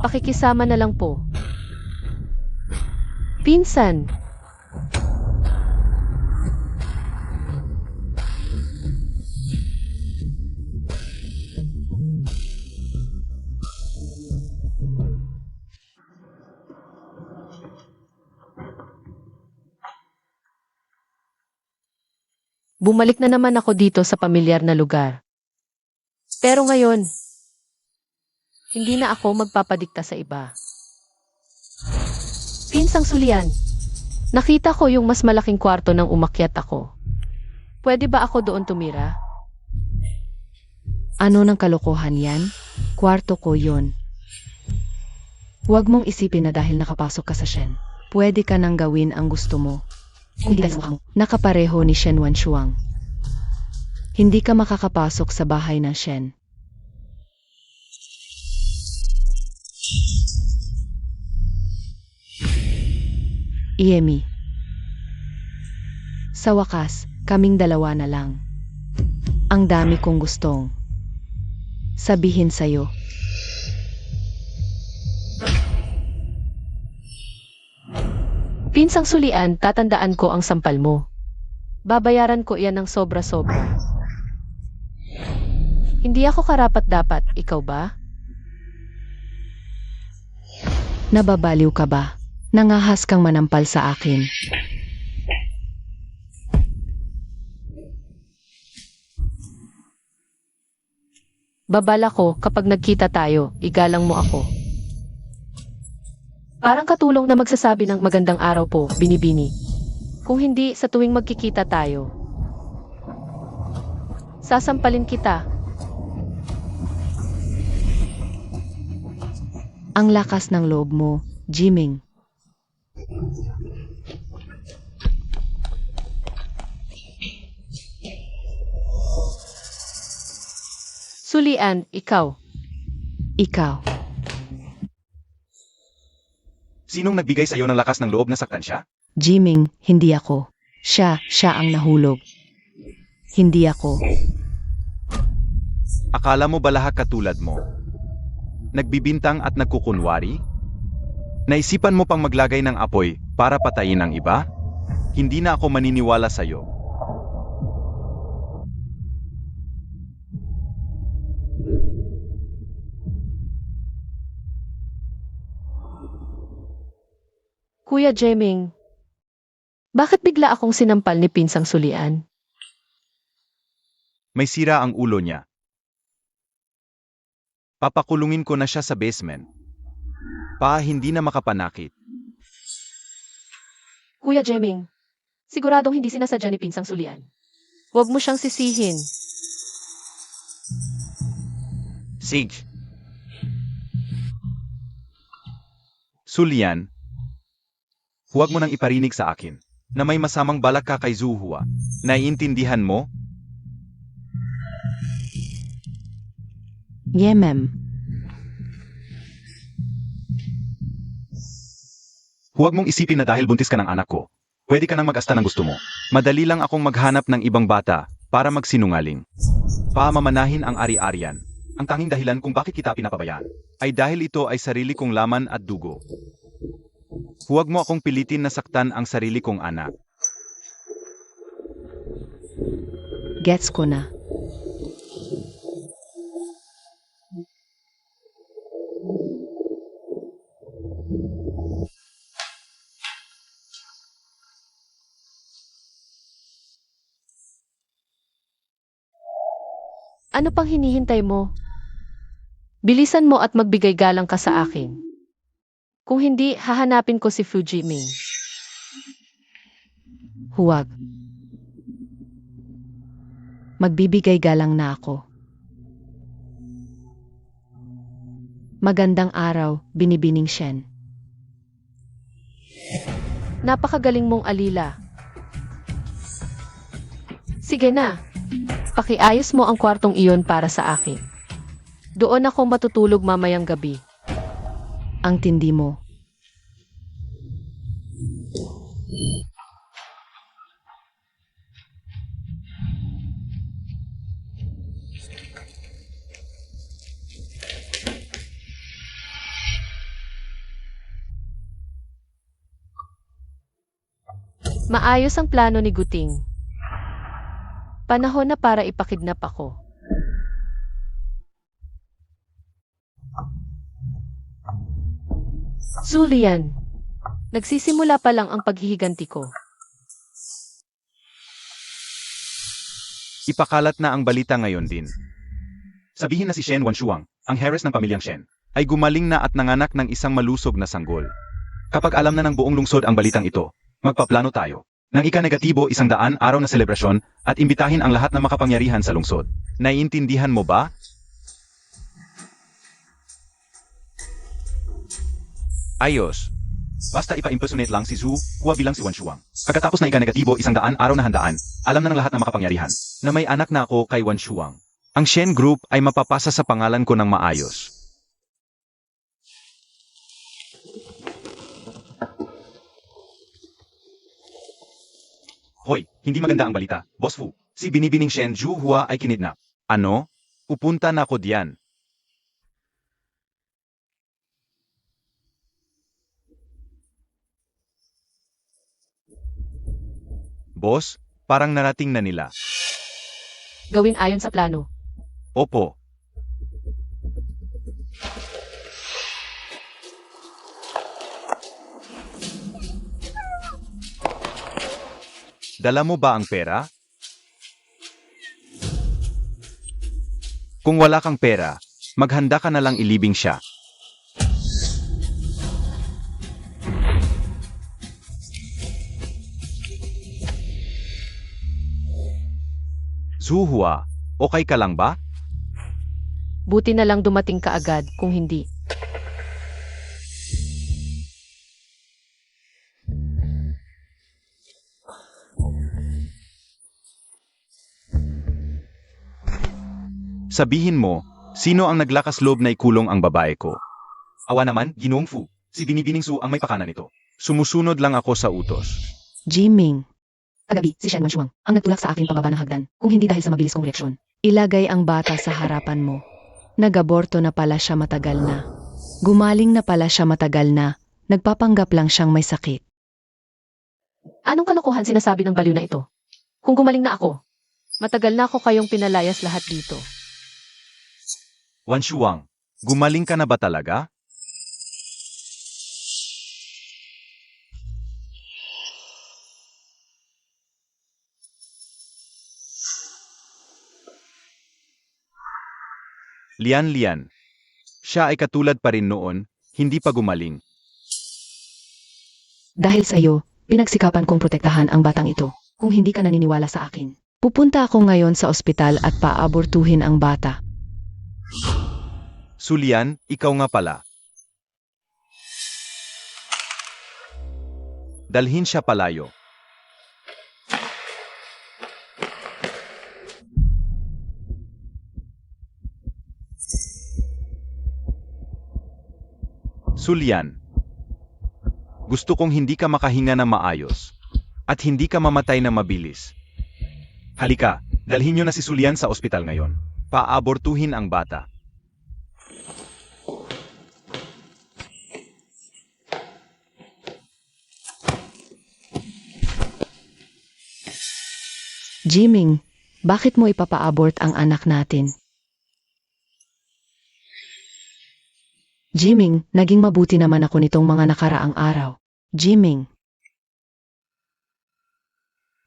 Pakikisama na lang po. Pinsan, bumalik na naman ako dito sa pamilyar na lugar. Pero ngayon, hindi na ako magpapadikta sa iba. Pinsang Sulian, nakita ko yung mas malaking kwarto nang umakyat ako. Pwede ba ako doon tumira? Ano ng kalokohan yan? Kwarto ko yon. Huwag mong isipin na dahil nakapasok ka sa Shen. Pwede ka nang gawin ang gusto mo. Kung di dahil mo, nakapareho ni Shen Wanshuang. Hindi ka makakapasok sa bahay ng Shen. Iemi. Sa wakas, kaming dalawa na lang. Ang dami kong gustong sabihin sa'yo. Pinsang Sulian, tatandaan ko ang sampal mo. Babayaran ko iyan ng sobra-sobra. Hindi ako karapat-dapat, ikaw ba? Nababaliw ka ba? Nangahas kang manampal sa akin. Babala ko kapag nagkita tayo, igalang mo ako. Parang katulong na magsasabi ng magandang araw po, binibini. Kung hindi, sa tuwing magkikita tayo, sasampalin kita. Ang lakas ng loob mo, Jiming. Sulian, ikaw. Ikaw. Sinong nagbigay sa iyo ng lakas ng loob na saktan siya? Jiming, hindi ako. Siya ang nahulog. Hindi ako. Akala mo ba lahat katulad mo? Nagbibintang at nagkukunwari? Naisipan mo pang maglagay ng apoy para patayin ang iba? Hindi na ako maniniwala sa'yo. Kuya Jeming, bakit bigla akong sinampal ni Pinsang Sulian? May sira ang ulo niya. Papakulungin ko na siya sa basement. Hindi na makapanakit. Kuya Jeming, siguradong hindi sinasadya ni Pinsang Sulian. Huwag mo siyang sisihin. Sage. Sulian, huwag mo nang iparinig sa akin na may masamang balak ka kay Zuhua. Naiintindihan mo? Yemem. Huwag mong isipin na dahil buntis ka ng anak ko, pwede ka nang mag-asta ng gusto mo. Madali lang akong maghanap ng ibang bata para magsinungaling. Pamamanahin ang ari-arian. Ang tanging dahilan kung bakit kita pinapabayaan ay dahil ito ay sarili kong laman at dugo. Huwag mo akong pilitin na saktan ang sarili kong anak. Gets ko na. Ano pang hinihintay mo? Bilisan mo at magbigay galang ka sa akin. Kung hindi, hahanapin ko si Fu Jiming. Huwag. Magbibigay galang na ako. Magandang araw, Binibining Shen. Napakagaling mong alila. Sige na. Pakiayos mo ang kwartong iyon para sa akin. Doon ako matutulog mamayang gabi. Ang tindi mo. Maayos ang plano ni Guting. Panahon na para ipakidnap ako. Zulian, nagsisimula pa lang ang paghihiganti ko. Ipakalat na ang balita ngayon din. Sabihin na si Shen Wanshuang, ang heres ng pamilyang Shen, ay gumaling na at nanganak ng isang malusog na sanggol. Kapag alam na ng buong lungsod ang balitang ito, magpaplano tayo ng ika-negatibo 100 araw na selebrasyon at imbitahin ang lahat na makapangyarihan sa lungsod. Naiintindihan mo ba? Ayos. Basta ipa-impersonate lang si Zhu Hua bilang si Wanshuang. Pagkatapos na ika-negatibo 100 araw na handaan, alam na ng lahat na makapangyarihan na may anak na ako kay Wanshuang. Ang Shen Group ay mapapasa sa pangalan ko ng maayos. Hoy, hindi maganda ang balita, Boss Fu. Si Binibining Shen Zhu Hua ay kinidnap. Ano? Pupunta na ako diyan. Boss, parang narating na nila. Gawin ayon sa plano. Opo. Dala mo ba ang pera? Kung wala kang pera, maghanda ka na lang ilibing siya. Zuhua, okay ka lang ba? Buti na lang dumating ka agad kung hindi. Sabihin mo, sino ang naglakas loob na ikulong ang babae ko? Awa naman, Ginoong Fu. Si Binibining Su ang may pakana nito. Sumusunod lang ako sa utos. Jiming. Kagabi, si Shen Wanshuang ang nagtulak sa akin pababa ng hagdan, kung hindi dahil sa mabilis kong reaksyon. Ilagay ang bata sa harapan mo. Nag-aborto na pala siya matagal na. Gumaling na pala siya matagal na. Nagpapanggap lang siyang may sakit. Anong kalokohan sinasabi ng baliw na ito? Kung gumaling na ako, matagal na ako kayong pinalayas lahat dito. Wan Shuang, gumaling ka na ba talaga? Lian. Siya ay katulad pa rin noon, hindi pa gumaling. Dahil sa iyo, pinagsikapan kong protektahan ang batang ito. Kung hindi ka naniniwala sa akin, pupunta ako ngayon sa ospital at paabortuhin ang bata. Sulian, ikaw nga pala. Dalhin siya palayo. Sulian, gusto kong hindi ka makahinga na maayos at hindi ka mamatay na mabilis. Halika, dalhin niyo na si Sulian sa ospital ngayon. Paabortuhin ang bata. Jiming, bakit mo ipapaabort ang anak natin? Jiming, naging mabuti naman ako nitong mga nakaraang araw. Jiming.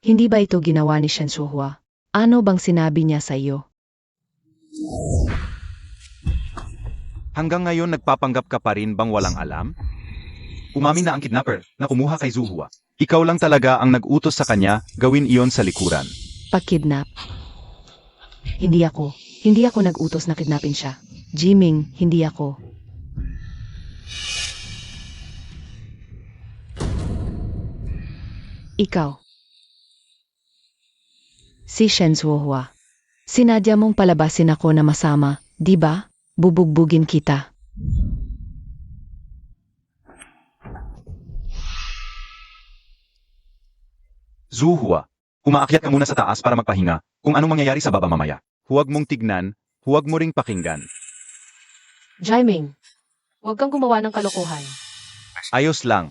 Hindi ba ito ginawa ni Shen Suhua? Ano bang sinabi niya sa iyo? Hanggang ngayon nagpapanggap ka pa rin bang walang alam? Umamin na ang kidnapper na kumuha kay Zuhua. Ikaw lang talaga ang nag-utos sa kanya gawin iyon sa likuran. Pagkidnap. Hindi ako. Hindi ako nag-utos na kidnapin siya. Jiming, hindi ako. Ikaw. Si Shen Zuohua. Sinadya mong palabasin ako na masama, di ba? Bubugbugin kita. Zuhua, umaakyat ka muna sa taas para magpahinga kung anong mangyayari sa baba mamaya. Huwag mong tignan, huwag mo ring pakinggan. Jiming, huwag kang gumawa ng kalokohan. Ayos lang.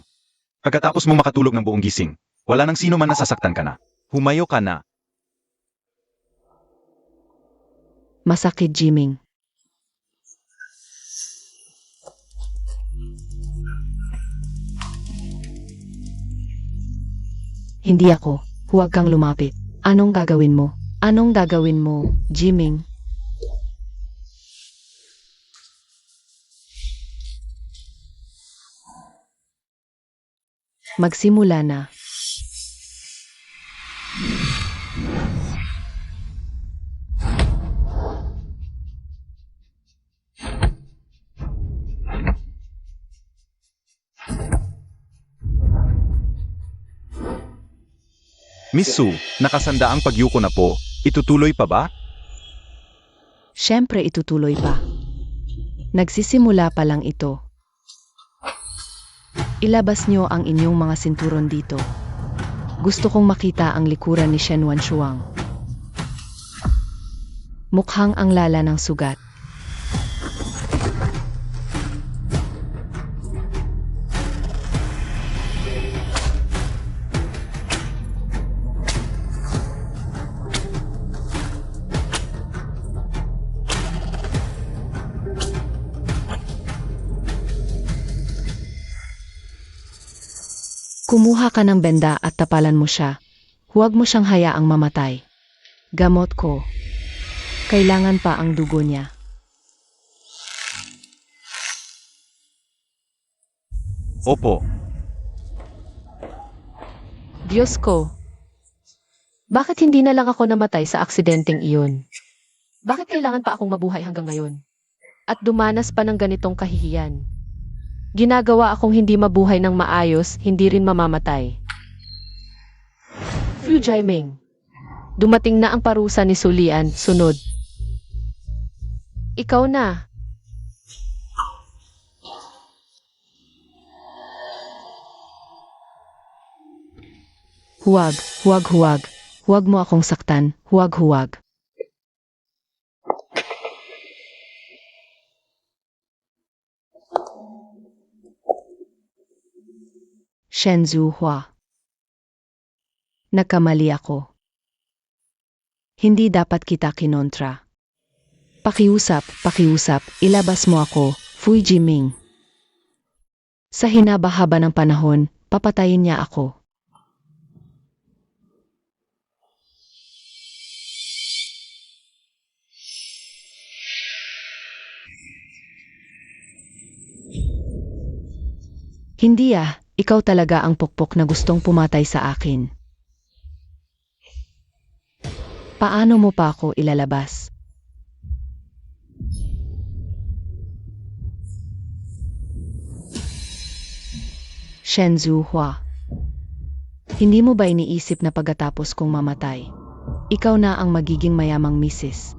Pagkatapos mong makatulog ng buong gising, wala nang sino man nasasaktan ka na. Humayo ka na. Masakit, Jiming. Hindi ako. Huwag kang lumapit. Anong gagawin mo? Anong gagawin mo, Jiming? Magsimula na. Miss Su, nakasanda ang pagyuko na po. Itutuloy pa ba? Siyempre itutuloy pa. Nagsisimula pa lang ito. Ilabas niyo ang inyong mga sinturon dito. Gusto kong makita ang likuran ni Shen Wanshuang. Mukhang ang lala ng sugat. Kumuha ka ng benda at tapalan mo siya. Huwag mo siyang hayaang mamatay. Gamot ko. Kailangan pa ang dugo niya. Opo. Diyos ko. Bakit hindi na lang ako namatay sa aksidenteng iyon? Bakit kailangan pa akong mabuhay hanggang ngayon? At dumanas pa ng ganitong kahihiyan. Ginagawa akong hindi mabuhay ng maayos, hindi rin mamamatay. Fu Jiming. Dumating na ang parusa ni Sulian, sunod. Ikaw na. Huwag, huwag, huwag. Huwag mo akong saktan. Huwag, huwag. Shen Zuhua. Nagkamali ako. Hindi dapat kita kinontra. Pakiusap, ilabas mo ako, Fu Jiming. Sa hinaba-haba ng panahon, papatayin niya ako. Hindi ikaw talaga ang pukpok na gustong pumatay sa akin. Paano mo pa ako ilalabas? Shen Zuhua. Hindi mo ba iniisip na pagkatapos kong mamatay, ikaw na ang magiging mayamang misis?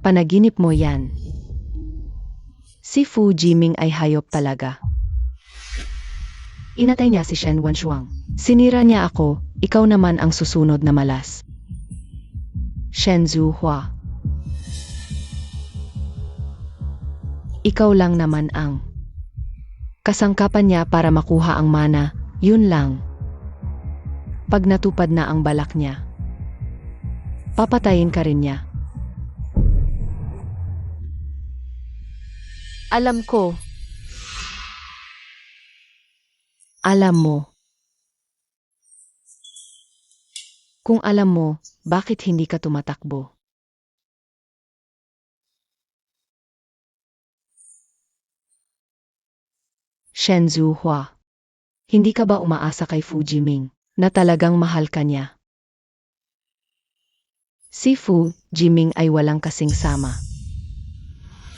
Panaginip mo yan. Si Fu Jiming ay hayop talaga. Inatay niya si Shen Wanshuang. Sinira niya ako, ikaw naman ang susunod na malas. Shen Zuhua. Ikaw lang naman ang kasangkapan niya para makuha ang mana, yun lang. Pag natupad na ang balak niya, papatayin ka rin niya. Alam ko, Alam mo. Kung alam mo, bakit hindi ka tumatakbo? Shen Zuhua. Hindi ka ba umaasa kay Fu Jiming na talagang mahal ka niya? Si Fu Jiming ay walang kasing sama.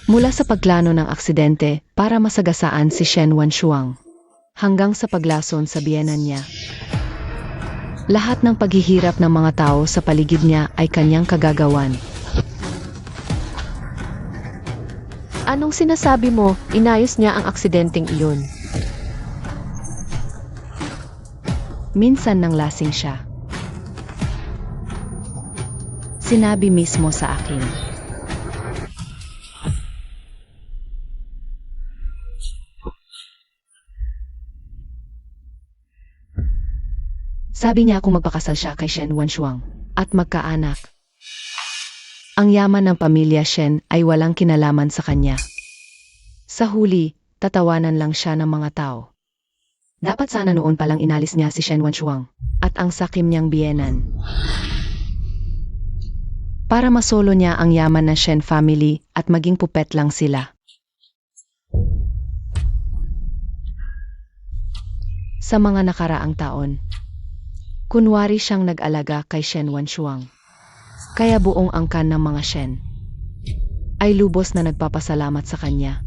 Mula sa pagplano ng aksidente para masagasaan si Shen Wanshuang, hanggang sa paglason sa biyenan niya. Lahat ng paghihirap ng mga tao sa paligid niya ay kanyang kagagawan. anong sinasabi mo, inayos niya ang aksidenteng iyon? Minsan nang lasing siya. Sinabi mismo sa akin. Sabi niya kung magpakasal siya kay Shen Wanshuang at magkaanak. Ang yaman ng pamilya Shen ay walang kinalaman sa kanya. Sa huli, tatawanan lang siya ng mga tao. Dapat sana noon palang inalis niya si Shen Wanshuang at ang sakim niyang biyenan. Para masolo niya ang yaman ng Shen family at maging pupet lang sila. Sa mga nakaraang taon, kunwari siyang nag-alaga kay Shen Wanshuang. Kaya buong angkan ng mga Shen ay lubos na nagpapasalamat sa kanya.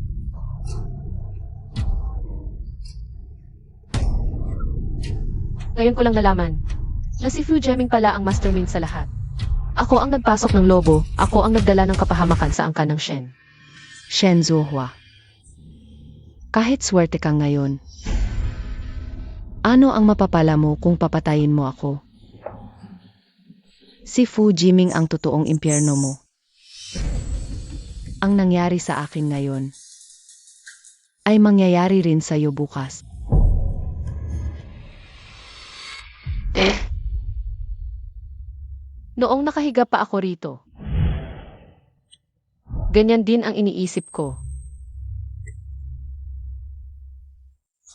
Ngayon ko lang nalaman na si Fu Jiming pala ang mastermind sa lahat. Ako ang nagpasok ng lobo, ako ang nagdala ng kapahamakan sa angkan ng Shen. Shen Zuhua. Kahit swerte kang ngayon, ano ang mapapala mo kung papatayin mo ako? Si Fu Jiming ang totoong impyerno mo. Ang nangyari sa akin ngayon ay mangyayari rin sa iyo bukas. Noong nakahiga pa ako rito, ganyan din ang iniisip ko.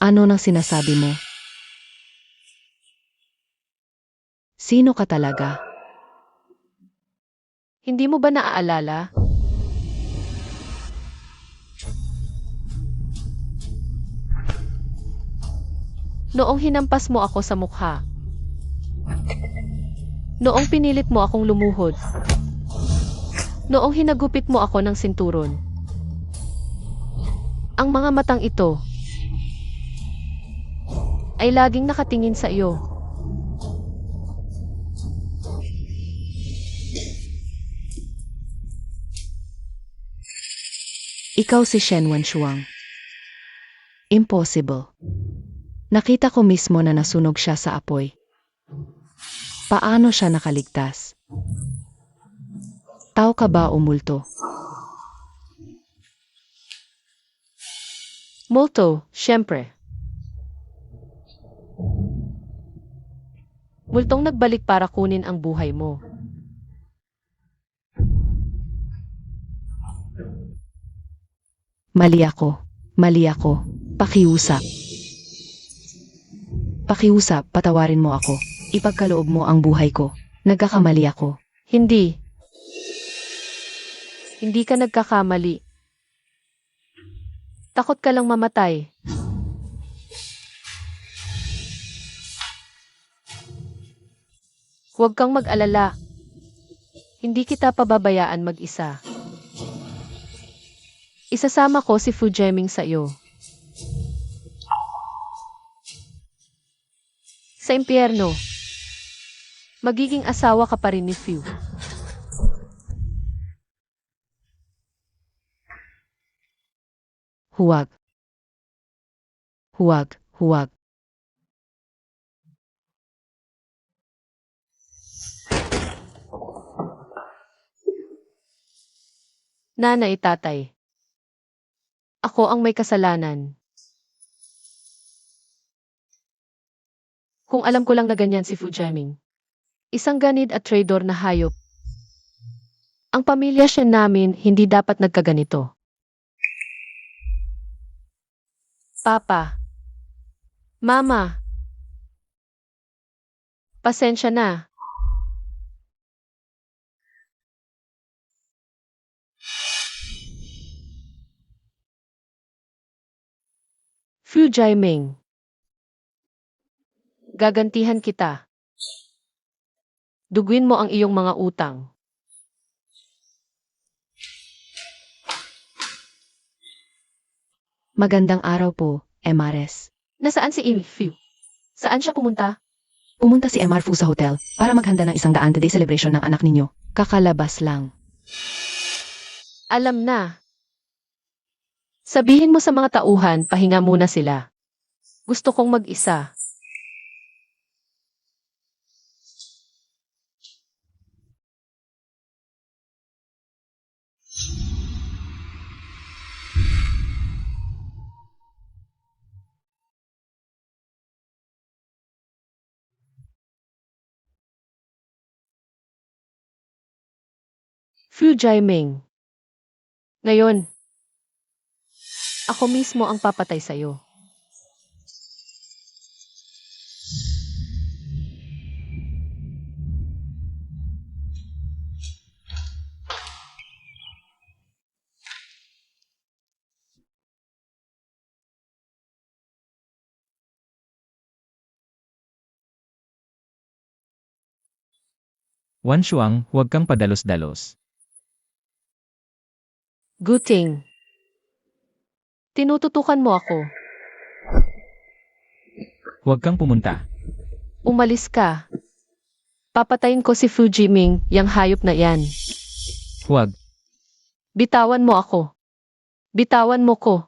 Ano nang sinasabi mo? Sino ka talaga? Hindi mo ba naaalala? Noong hinampas mo ako sa mukha. Noong pinilit mo akong lumuhod. Noong hinagupit mo ako ng sinturon. Ang mga matang ito ay laging nakatingin sa iyo. Ikaw si Shen Wanshuang. Impossible. Nakita ko mismo na nasunog siya sa apoy. Paano siya nakaligtas? Tao ka ba o multo? Multo, syempre. Multong nagbalik para kunin ang buhay mo. Mali ako. Mali ako. Pakiusap. Pakiusap, patawarin mo ako. Ipagkaloob mo ang buhay ko. Nagkakamali ako. Hindi. Hindi ka nagkakamali. Takot ka lang mamatay. Huwag kang mag-alala. Hindi kita pababayaan mag-isa. Isasama ko si Fu Jieming sa iyo. Sa impyerno. Magiging asawa ka pa rin ni Fu. Huwag. Huwag. Huwag. Nanay, tatay. Ako ang may kasalanan. Kung alam ko lang na ganyan si Fu Jieming. Isang ganid at traitor na hayop. Ang pamilya siya namin hindi dapat nagkaganito. Papa. Mama. Pasensya na. Fu Jieming. Gagantihan kita. Duguin mo ang iyong mga utang. Magandang araw po, MRS. Nasaan si Fu? Saan siya pumunta? Pumunta si MR Fu sa hotel para maghanda ng 100th day celebration ng anak ninyo. Kakalabas lang. Alam na. Sabihin mo sa mga tauhan, pahinga muna sila. Gusto kong mag-isa. Fu Jieming. Ngayon, ako mismo ang papatay sa'yo. Wan Shuang, huwag kang padalos-dalos. Guting. Tinututukan mo ako. Huwag kang pumunta. Umalis ka. Papatayin ko si Fu Jieming, yang hayop na yan. Huwag. Bitawan mo ako. Bitawan mo ko.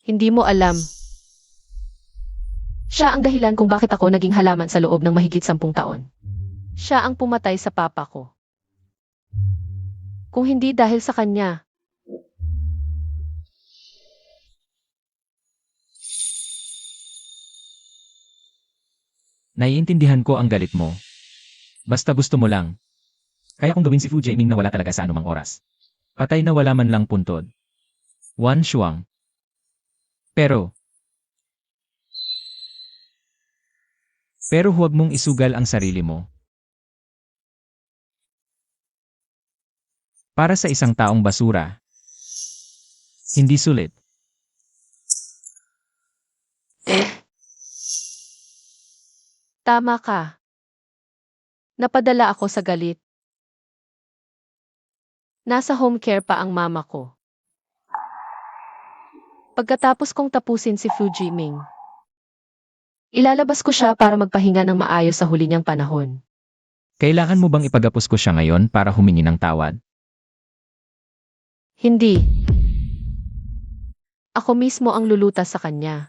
Hindi mo alam. Siya ang dahilan kung bakit ako naging halaman sa loob ng mahigit 10 taon. Siya ang pumatay sa papa ko. Kung hindi dahil sa kanya, Naiintindihan ko ang galit mo. Basta gusto mo lang. Kaya kong gawin si Fu Jieming na wala talaga sa anumang oras. Patay na wala man lang puntod. Wan Shuang. Pero huwag mong isugal ang sarili mo. Para sa isang taong basura. Hindi sulit. tama ka. Napadala ako sa galit. Nasa home care pa ang mama ko. Pagkatapos kong tapusin si Fu Jieming, ilalabas ko siya para magpahinga ng maayos sa huli niyang panahon. Kailangan mo bang ipagapos ko siya ngayon para humingi ng tawad? Hindi. Ako mismo ang lulutas sa kanya.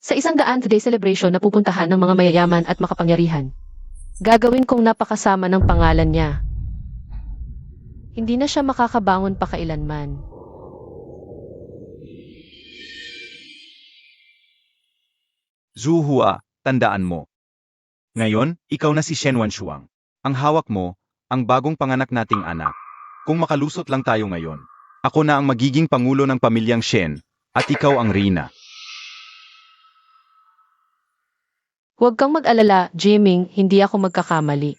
Sa 100th day celebration na pupuntahan ng mga mayayaman at makapangyarihan, gagawin kong napakasama ng pangalan niya. Hindi na siya makakabangon pa kailanman. Zhu Hua, tandaan mo. Ngayon, ikaw na si Shen Wanshuang. Ang hawak mo, ang bagong panganak nating anak. Kung makalusot lang tayo ngayon, ako na ang magiging pangulo ng pamilyang Shen, at ikaw ang reyna. Huwag kang mag-alala, Jiming, hindi ako magkakamali.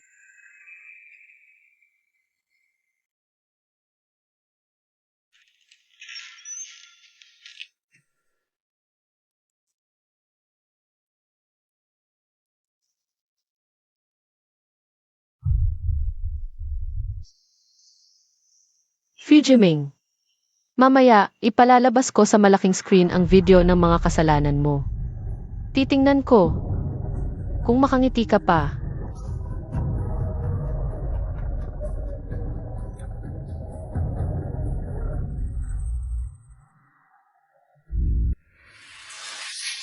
Jiming. Mamaya, ipalalabas ko sa malaking screen ang video ng mga kasalanan mo. Titingnan ko. Kung makangiti ka pa.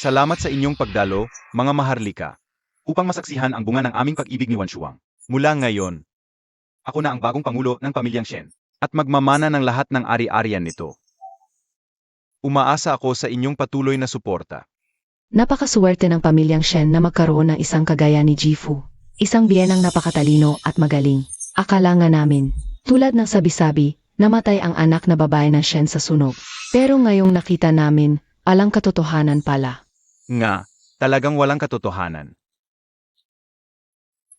Salamat sa inyong pagdalo, mga maharlika, upang masaksihan ang bunga ng aming pag-ibig ni Wanshuang. Mula ngayon, ako na ang bagong pangulo ng pamilyang Shen, at magmamana ng lahat ng ari-arian nito. Umaasa ako sa inyong patuloy na suporta. Napakaswerte ng pamilyang Shen na magkaroon ng isang kagaya ni Jifu. Isang biyenang napakatalino at magaling. Akala nga namin, tulad ng sabi-sabi, namatay ang anak na babae ng Shen sa sunog. Pero ngayong nakita namin, alang katotohanan pala. Nga, talagang walang katotohanan.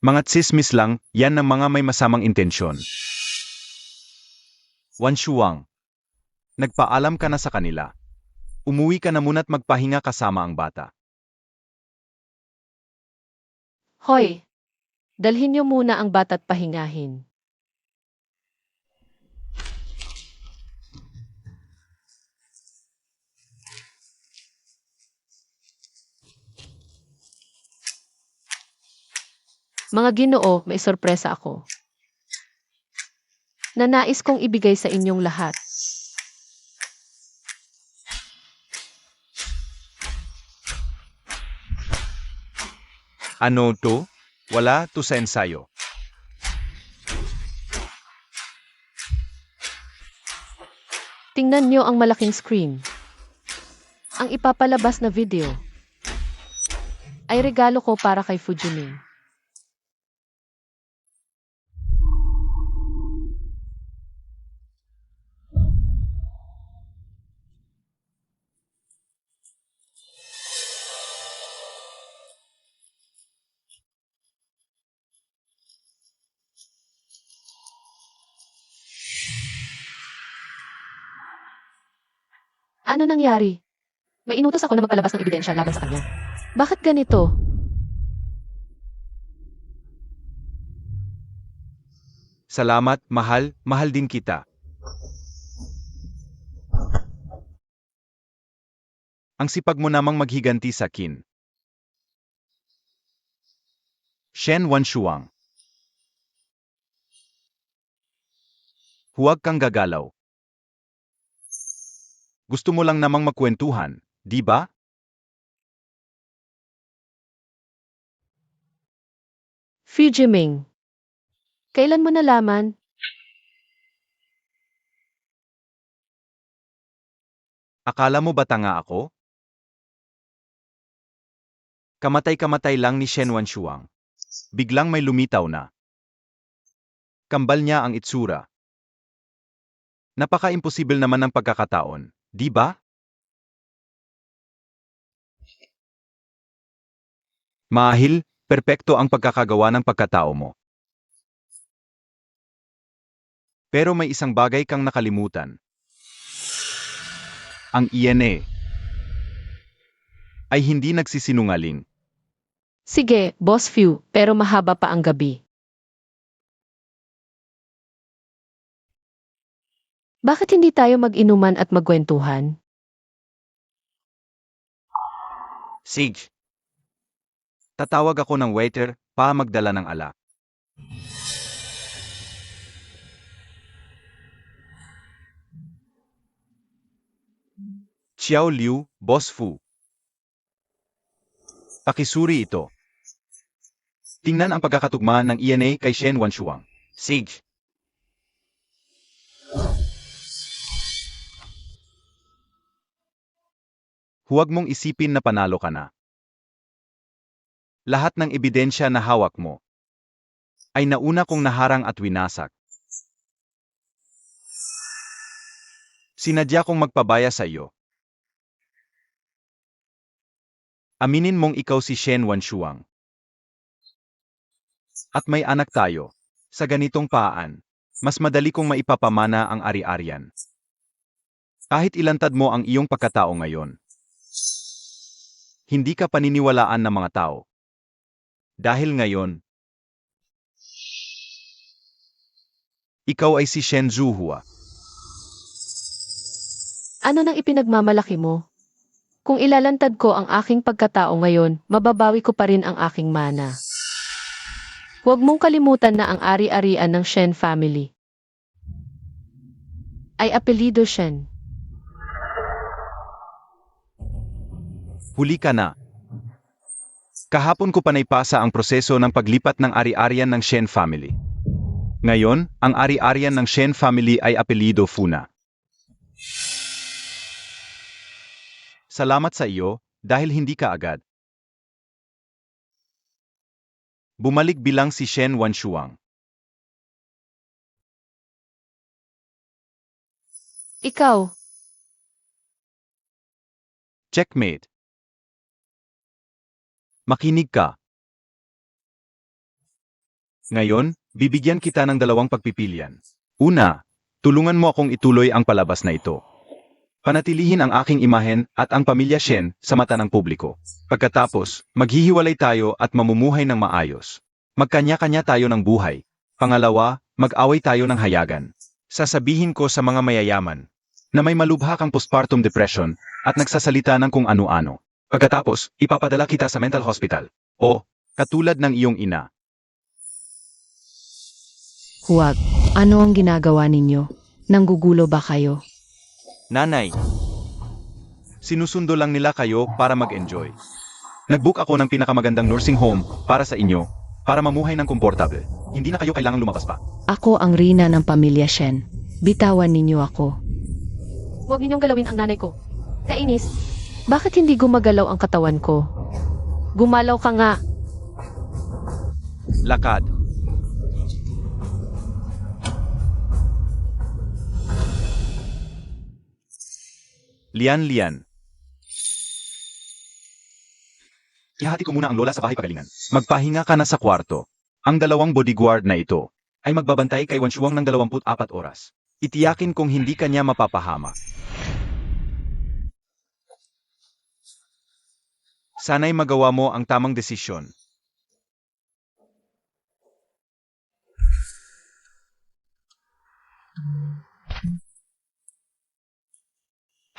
Mga tsismis lang, yan ng mga may masamang intensyon. Wanshuang, nagpaalam ka na sa kanila. Umuwi ka na muna't magpahinga kasama ang bata. Hoy! Dalhin niyo muna ang bata't pahingahin. Mga Ginoo, may sorpresa ako. Na nais kong ibigay sa inyong lahat. Ano to? Wala to sa ensayo. Tingnan niyo ang malaking screen. Ang ipapalabas na video ay regalo ko para kay Fujiming. Ano nangyari? May inutos ako na magpalabas ng ebidensya laban sa kanya. Bakit ganito? Salamat, mahal, mahal din kita. Ang sipag mo namang maghiganti sa akin. Shen Wanshuang. Huwag kang gagalaw. Gusto mo lang namang magkwentuhan, di ba? Fujiming. Kailan mo nalaman? Akala mo ba tanga ako? Kamatay-kamatay lang ni Shen Wanshuang. Biglang may lumitaw na. Kambal niya ang itsura. Napaka-imposible naman ng pagkakataon, di ba? Mahil, perpekto ang pagkakagawa ng pagkatao mo. Pero may isang bagay kang nakalimutan. Ang INA ay hindi nagsisinungaling. Sige, Boss Few, pero mahaba pa ang gabi. Bakit hindi tayo mag-inuman at magkwentuhan? Sige. Tatawag ako ng waiter para magdala ng alak. Xiao Liu, Boss Fu. Pakisuri ito. Tingnan ang pagkakatugma ng INA kay Shen Wanshuang. Sige. Huwag mong isipin na panalo ka na. Lahat ng ebidensya na hawak mo ay nauna kong naharang at winasak. Sinadya kong magpabaya sa iyo. Aminin mong ikaw si Shen Wanshuang. At may anak tayo. Sa ganitong paan, mas madali kong maipapamana ang ari-arian. Kahit ilantad mo ang iyong pagkatao ngayon, hindi ka paniniwalaan ng mga tao. Dahil ngayon, ikaw ay si Shen Zhuhua. Ano nang ipinagmamalaki mo? Kung ilalantad ko ang aking pagkatao ngayon, mababawi ko pa rin ang aking mana. Huwag mong kalimutan na ang ari-arian ng Shen family ay apelido Shen. Huli ka na. Kahapon ko panaipasa ang proseso ng paglipat ng ari-arian ng Shen family. Ngayon, ang ari-arian ng Shen family ay apelido Funa. Salamat sa iyo, dahil hindi ka agad bumalik bilang si Shen Wanshuang. Ikaw, Checkmate. Makinig ka. Ngayon, bibigyan kita ng dalawang pagpipilian. Una, tulungan mo akong ituloy ang palabas na ito. Panatilihin ang aking imahen at ang pamilya Shen sa mata ng publiko. Pagkatapos, maghihiwalay tayo at mamumuhay ng maayos. Magkanya-kanya tayo ng buhay. Pangalawa, mag-away tayo ng hayagan. Sasabihin ko sa mga mayayaman na may malubha kang postpartum depression at nagsasalita ng kung ano-ano. Pagkatapos, ipapadala kita sa mental hospital. O, katulad ng iyong ina. Huwag. Ano ang ginagawa ninyo? Nanggugulo ba kayo? Nanay, sinusundo lang nila kayo para mag-enjoy. Nag-book ako ng pinakamagandang nursing home para sa inyo, para mamuhay ng komportable. Hindi na kayo kailangang lumabas pa. Ako ang Rina ng pamilya Shen. Bitawan ninyo ako. huwag ninyong galawin ang nanay ko. Kainis, bakit hindi gumagalaw ang katawan ko? Gumalaw ka nga. Lakad. Lian. Ihati ko muna ang lola sa bahay pagalingan. Magpahinga ka na sa kwarto. Ang dalawang bodyguard na ito ay magbabantay kay Wanshuang ng 24 oras. Itiyakin kong hindi kanya mapapahama. Sana'y magawa mo ang tamang desisyon.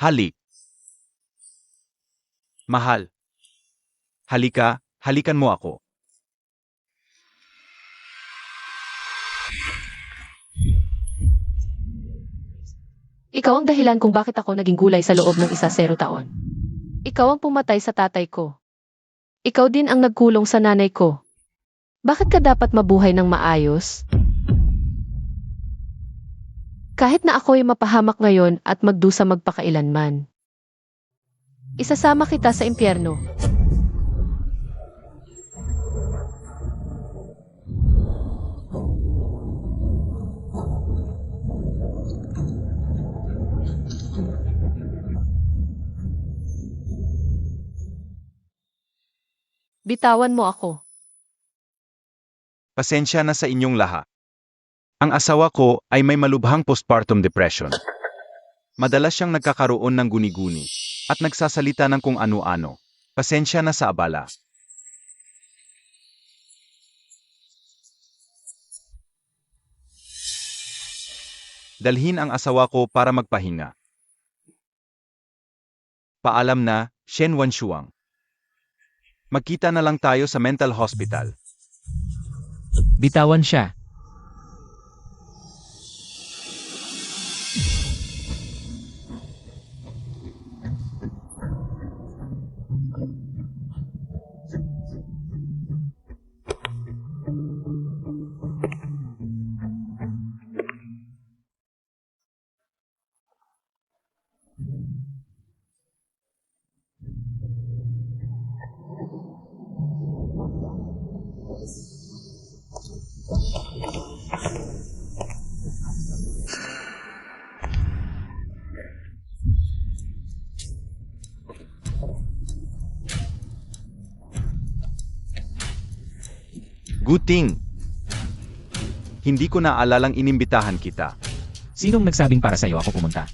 Halik. Mahal. Halika, halikan mo ako. Ikaw ang dahilan kung bakit ako naging gulay sa loob ng 10 taon. Ikaw ang pumatay sa tatay ko. Ikaw din ang nagkulong sa nanay ko. Bakit ka dapat mabuhay ng maayos? Kahit na ako'y mapahamak ngayon at magdusa magpakailanman. Isasama kita sa impyerno. Bitawan mo ako. Pasensya na sa inyong lahat. Ang asawa ko ay may malubhang postpartum depression. Madalas siyang nagkakaroon ng guni-guni at nagsasalita ng kung ano-ano. Pasensya na sa abala. Dalhin ang asawa ko para magpahinga. Paalam na, Shen Wanshuang. Magkita na lang tayo sa mental hospital. Bitawan siya. Guting. Hindi ko naalalang inimbitahan kita. Sinong nagsabing para sa'yo ako pumunta?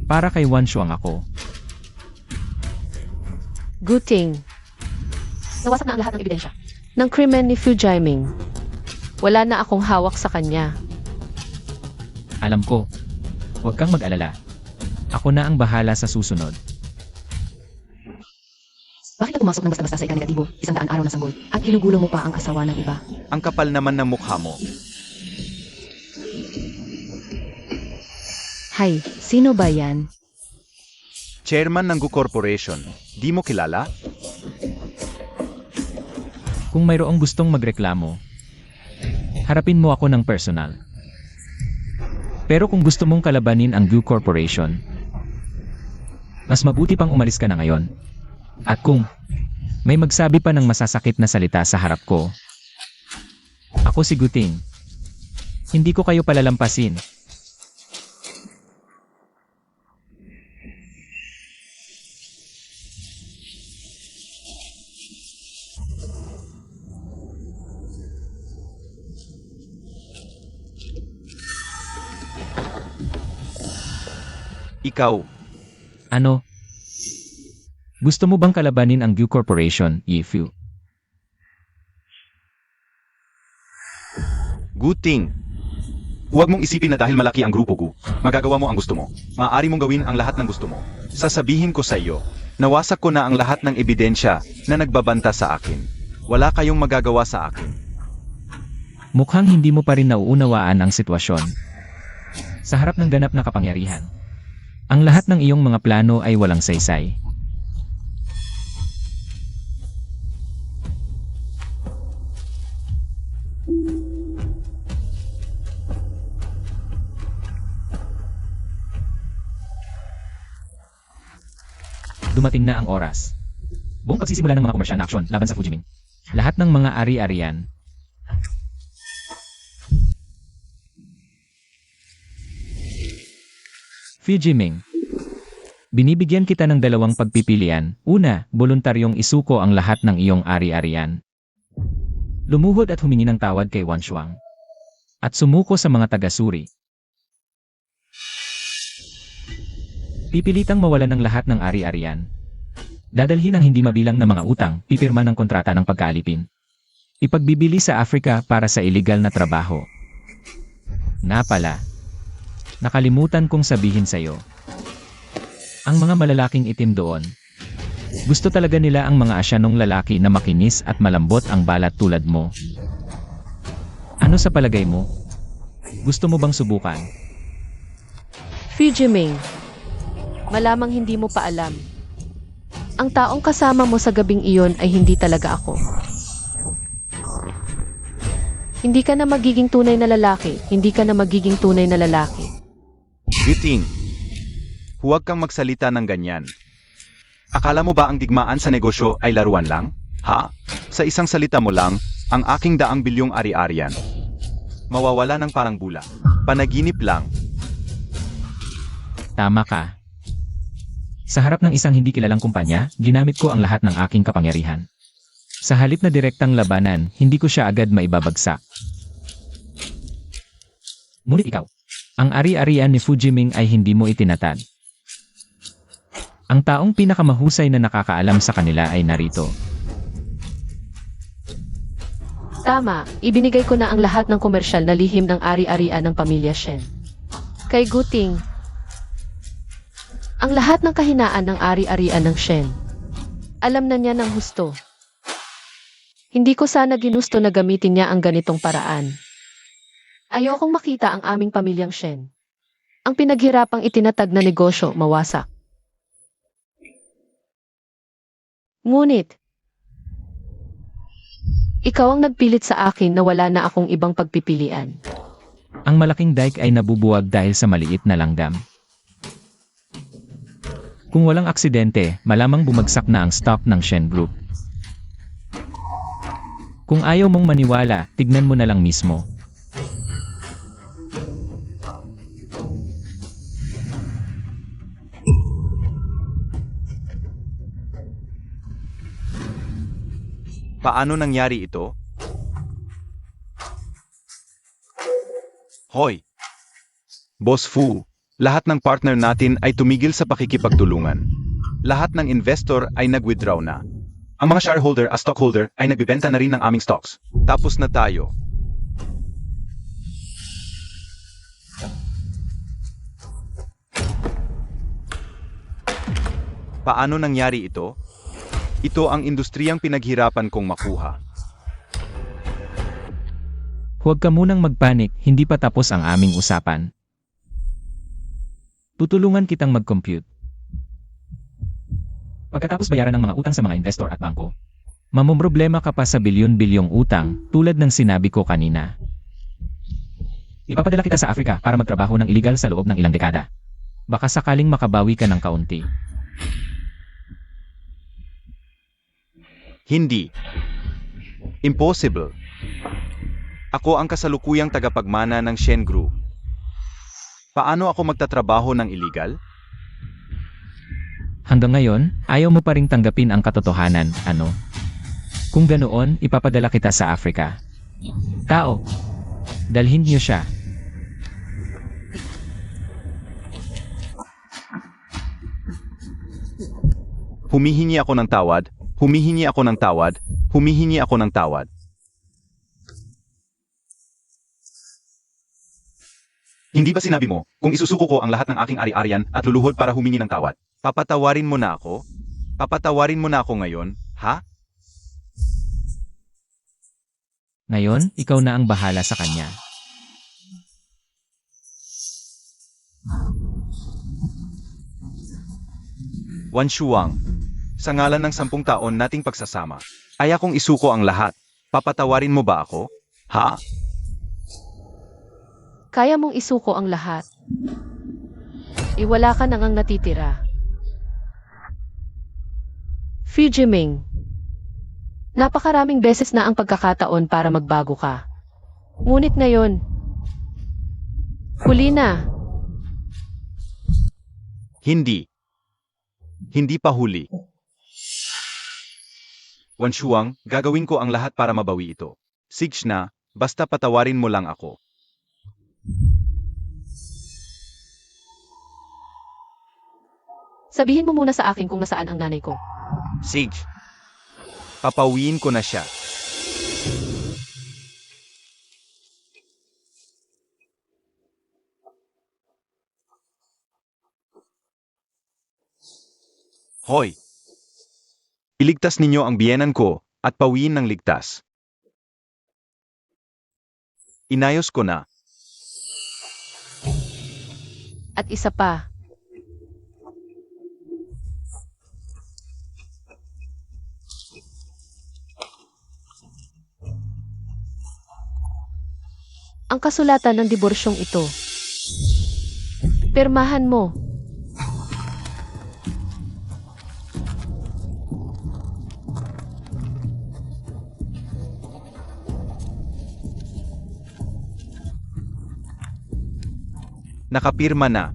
Para kay Wan Shuang ako. Guting. Nawasak na ang lahat ng ebidensya ng krimen ni Fu Jiaming. Wala na akong hawak sa kanya. Alam ko. Huwag kang mag-alala. Ako na ang bahala sa susunod. Bakit ka pumasok ng basta-basta sa ika-negatibo, 100 araw na sanggol, at ginugulo mo pa ang asawa ng iba? Ang kapal naman ng mukha mo. Hay, sino ba yan? Chairman ng Gu Corporation. Di mo kilala? Kung mayroong gustong magreklamo, harapin mo ako ng personal. Pero kung gusto mong kalabanin ang Gu Corporation, mas mabuti pang umalis ka na ngayon. At kung may magsabi pa ng masasakit na salita sa harap ko, ako si Guting. Hindi ko kayo palalampasin. Ikaw. Ano? Gusto mo bang kalabanin ang Gu Corporation, Yifu? Guting. Huwag mong isipin na dahil malaki ang grupo Gu, magagawa mo ang gusto mo. Maaari mong gawin ang lahat ng gusto mo. Sasabihin ko sa iyo, nawasak ko na ang lahat ng ebidensya na nagbabanta sa akin. Wala kayong magagawa sa akin. Mukhang hindi mo pa rin nauunawaan ang sitwasyon. Sa harap ng ganap na kapangyarihan, ang lahat ng iyong mga plano ay walang saysay. Dumating na ang oras. Buong pagsisimula ng mga komersyal na aksyon laban sa Fujimin. Lahat ng mga ari-arian. Fujimin. Binibigyan kita ng dalawang pagpipilian. Una, voluntaryong isuko ang lahat ng iyong ari-arian. Lumuhod at humingi ng tawad kay Wan Shuang. At sumuko sa mga taga-suri. Pipilitang mawalan ng lahat ng ari-arian. Dadalhin ang hindi mabilang na mga utang, pipirma ng kontrata ng pagkaalipin. Ipagbibili sa Africa para sa illegal na trabaho. Na pala. Nakalimutan kong sabihin sa'yo. Ang mga malalaking itim doon. Gusto talaga nila ang mga Asyanong lalaki na makinis at malambot ang balat tulad mo. Ano sa palagay mo? Gusto mo bang subukan? Fu Jiaming. Malamang hindi mo pa alam. Ang taong kasama mo sa gabing iyon ay hindi talaga ako. Hindi ka na magiging tunay na lalaki. Hindi ka na magiging tunay na lalaki. Guting. Huwag kang magsalita ng ganyan. Akala mo ba ang digmaan sa negosyo ay laruan lang? Ha? Sa isang salita mo lang, ang aking 100 bilyong ari-arian. Mawawala ng parang bula. Panaginip lang. Tama ka. Sa harap ng isang hindi kilalang kumpanya, ginamit ko ang lahat ng aking kapangyarihan. Sa halip na direktang labanan, hindi ko siya agad maibabagsak. Ngunit ikaw, ang ari-arian ni Fujimin ay hindi mo itinatad. Ang taong pinakamahusay na nakakaalam sa kanila ay narito. Tama, ibinigay ko na ang lahat ng komersyal na lihim ng ari-arian ng pamilya Shen. Kay Guting, ang lahat ng kahinaan ng ari-arian ng Shen. Alam na niya ng husto. Hindi ko sana ginusto na gamitin niya ang ganitong paraan. Ayokong makita ang aming pamilyang Shen. Ang pinaghirapang itinatag na negosyo mawasak. Ngunit, ikaw ang nagpilit sa akin na wala na akong ibang pagpipilian. Ang malaking dike ay nabubuwag dahil sa maliit na langgam. Kung walang aksidente, malamang bumagsak na ang stock ng Shen Group. Kung ayaw mong maniwala, tignan mo na lang mismo. Paano nangyari ito? Hoy! Boss Fu, lahat ng partner natin ay tumigil sa pakikipagtulungan. Lahat ng investor ay nag-withdraw na. Ang mga shareholder at stockholder ay nagbibenta na rin ng aming stocks. Tapos na tayo. Paano nangyari ito? Ito ang industriyang pinaghirapan kong makuha. Huwag ka munang magpanik, hindi pa tapos ang aming usapan. Tutulungan kitang mag-compute. Pagkatapos bayaran ng mga utang sa mga investor at bangko, mamumroblema ka pa sa bilyon-bilyong utang tulad ng sinabi ko kanina. Ipapadala kita sa Afrika para magtrabaho ng illegal sa loob ng ilang dekada. Baka sakaling makabawi ka ng kaunti. Hindi. Impossible. Ako ang kasalukuyang tagapagmana ng Shen Group. Paano ako magtatrabaho ng illegal? Hanggang ngayon, ayaw mo pa ring tanggapin ang katotohanan, ano? Kung ganoon, ipapadala kita sa Afrika. Tao, dalhin niyo siya. Humihingi ako ng tawad, humihingi ako ng tawad, humihingi ako ng tawad. Hindi ba sinabi mo, kung isusuko ko ang lahat ng aking ari-arian at luluhod para humingi ng tawad? Papatawarin mo na ako? Papatawarin mo na ako ngayon, ha? Ngayon, ikaw na ang bahala sa kanya. Wan Shuang, sa ngalan ng 10 taon nating pagsasama, ay akong isuko ang lahat. Papatawarin mo ba ako? Ha? Kaya mong isuko ang lahat. Iwala ka nang ang natitira. Fu Jiming, napakaraming beses na ang pagkakataon para magbago ka. Ngunit ngayon, huli na. Hindi. Hindi pa huli. Wan Shuang, gagawin ko ang lahat para mabawi ito. Sige na, basta patawarin mo lang ako. Sabihin mo muna sa akin kung nasaan ang nanay ko. Sige. Papawiin ko na siya. Hoy! Iligtas ninyo ang biyenan ko at pawiin ng ligtas. Inayos ko na. At isa pa, ang kasulatan ng diborsyong ito. Pirmahan mo. Nakapirma na.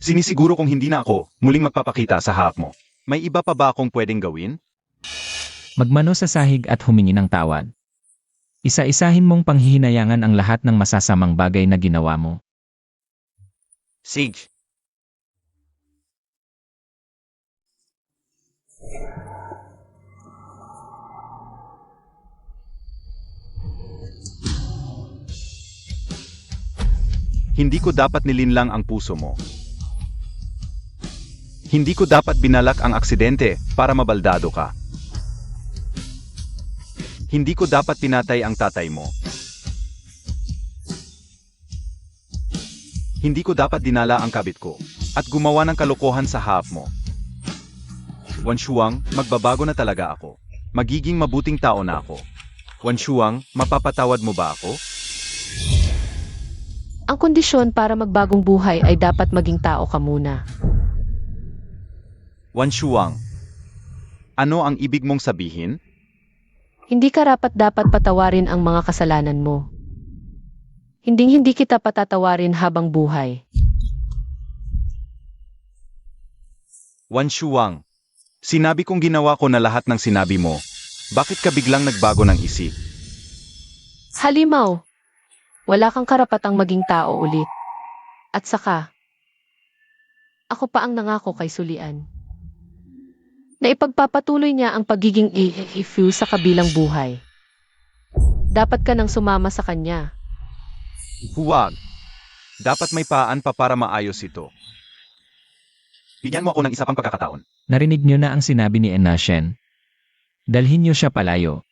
Sinisiguro kong hindi na ako muling magpapakita sa harap mo. May iba pa ba akong pwedeng gawin? Magmano sa sahig at humingi ng tawad. Isa-isahin mong panghihinayangan ang lahat ng masasamang bagay na ginawa mo. Sige. Hindi ko dapat nilinlang ang puso mo. Hindi ko dapat binalak ang aksidente para mabaldado ka. Hindi ko dapat pinatay ang tatay mo. Hindi ko dapat dinala ang kabit ko at gumawa ng kalokohan sa harap mo. Wan Shuang, magbabago na talaga ako. Magiging mabuting tao na ako. Wan Shuang, mapapatawad mo ba ako? Ang kondisyon para magbagong buhay ay dapat maging tao ka muna. Wan Shuang, ano ang ibig mong sabihin? Hindi ka dapat patawarin ang mga kasalanan mo. Hindi kita patatawarin habang buhay. Wan Shuang, Sinabi kong ginawa ko na lahat ng sinabi mo. Bakit ka biglang nagbago ng isip? Halimaw, wala kang karapatang maging tao ulit. At saka, ako pa ang nangako kay Sulian na ipagpapatuloy niya ang pagiging AFU sa kabilang buhay. Dapat ka nang sumama sa kanya. Huwag. Dapat may paan pa para maayos ito. Bigyan mo ako ng isa pang pagkakataon. Narinig niyo na ang sinabi ni Enashen. Dalhin niyo siya palayo.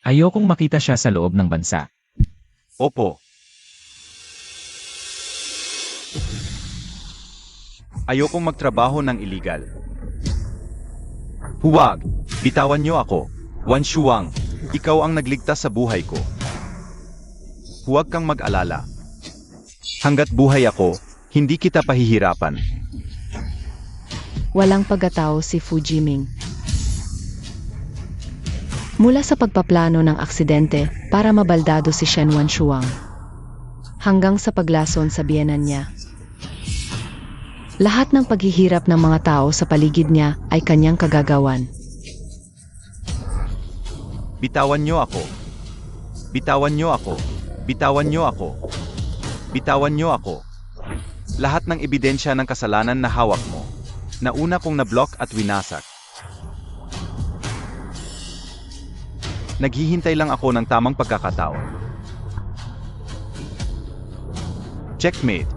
Ayokong makita siya sa loob ng bansa. Opo. Ayokong magtrabaho ng iligal. Huwag! Bitawan niyo ako. Wan Shuang, ikaw ang nagligtas sa buhay ko. Huwag kang mag-alala. Hanggat buhay ako, hindi kita pahihirapan. Walang pagkatao si Fu Jiming. Mula sa pagpaplano ng aksidente para mabaldado si Shen Wanshuang, hanggang sa paglason sa biyenan niya. Lahat ng paghihirap ng mga tao sa paligid niya ay kanyang kagagawan. Bitawan niyo ako. Bitawan niyo ako. Bitawan niyo ako. Bitawan niyo ako. Lahat ng ebidensya ng kasalanan na hawak mo, na una kong na-block at winasak. Naghihintay lang ako ng tamang pagkakataon. Checkmate.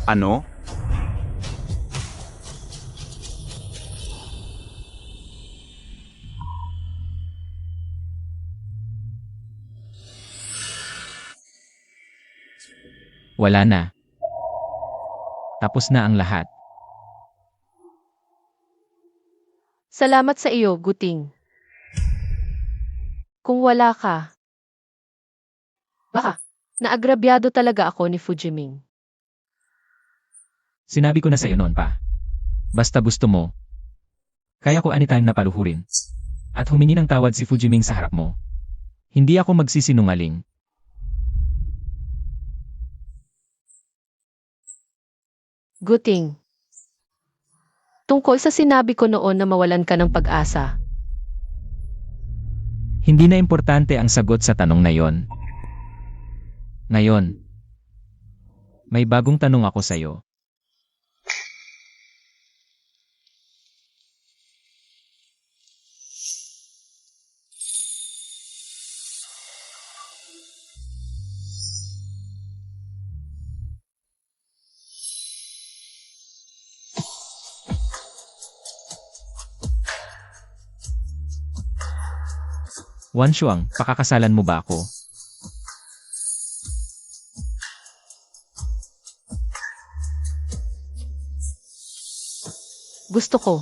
Ano? Wala na. Tapos na ang lahat. Salamat sa iyo, Guting. Kung wala ka, baka, naagrabyado talaga ako ni Fujiming. Sinabi ko na sa iyo noon pa. Basta gusto mo. Kaya ko anytime na paluhurin. At humingi ng tawad si Fujiming sa harap mo. Hindi ako magsisinungaling. Guting. Tungkol sa sinabi ko noon na mawalan ka ng pag-asa. Hindi na importante ang sagot sa tanong na yon. Ngayon, may bagong tanong ako sa iyo. Wan Shuang, pakakasalan mo ba ako? Gusto ko.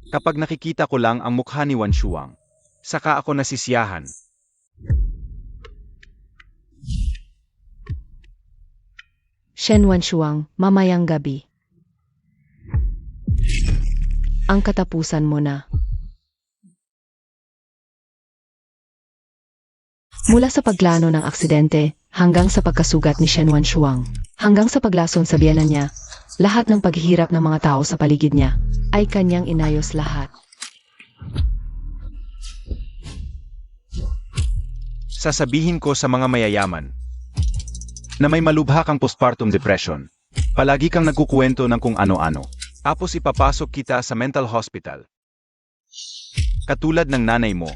Kapag nakikita ko lang ang mukha ni Wan Shuang, saka ako nasisiyahan. Shen Wanshuang, mamayang gabi. Ang katapusan mo na. Mula sa paglano ng aksidente, hanggang sa pagkasugat ni Shen Wanshuang, hanggang sa paglason sa biyenan niya, lahat ng paghihirap ng mga tao sa paligid niya ay kanyang inayos lahat. Sasabihin ko sa mga mayayaman na may malubha kang postpartum depression. Palagi kang nagkukuwento ng kung ano-ano. Tapos ipapasok kita sa mental hospital. Katulad ng nanay mo.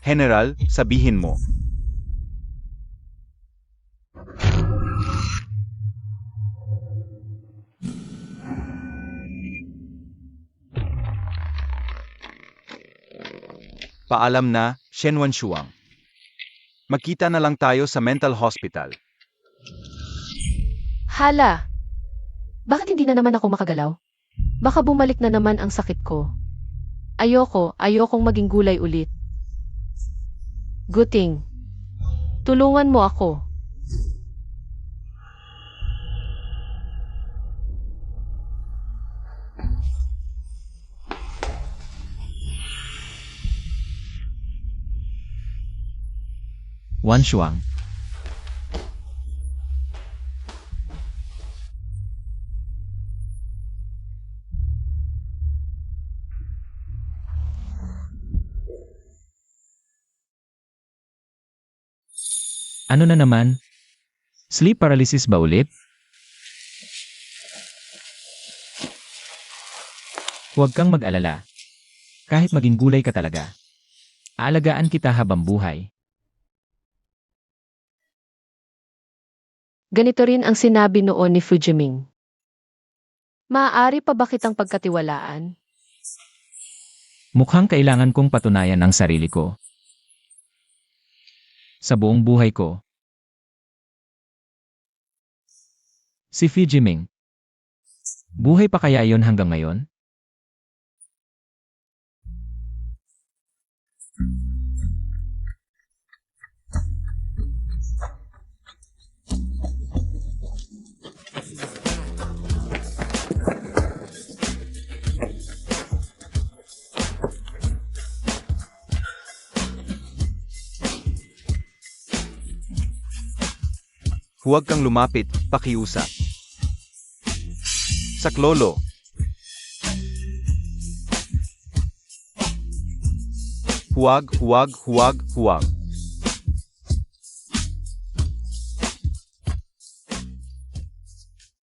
General, sabihin mo. Paalam na, Shen Wanshuang. Magkita na lang tayo sa mental hospital. Hala! Bakit hindi na naman ako makagalaw? Baka bumalik na naman ang sakit ko. Ayokong maging gulay ulit. Guting, tulungan mo ako. Wanshuang. Ano na naman? Sleep paralysis ba ulit? Huwag kang mag-alala. Kahit maging gulay ka talaga. Aalagaan kita habang buhay. Ganito rin ang sinabi noon ni Fujiming. Maaari pa ba kitang pagkatiwalaan? Mukhang kailangan kong patunayan ang sarili ko. Sa buong buhay ko. Si Fujiming. Buhay pa kaya iyon hanggang ngayon? Huwag kang lumapit, pakiusap. Saklolo. Huwag.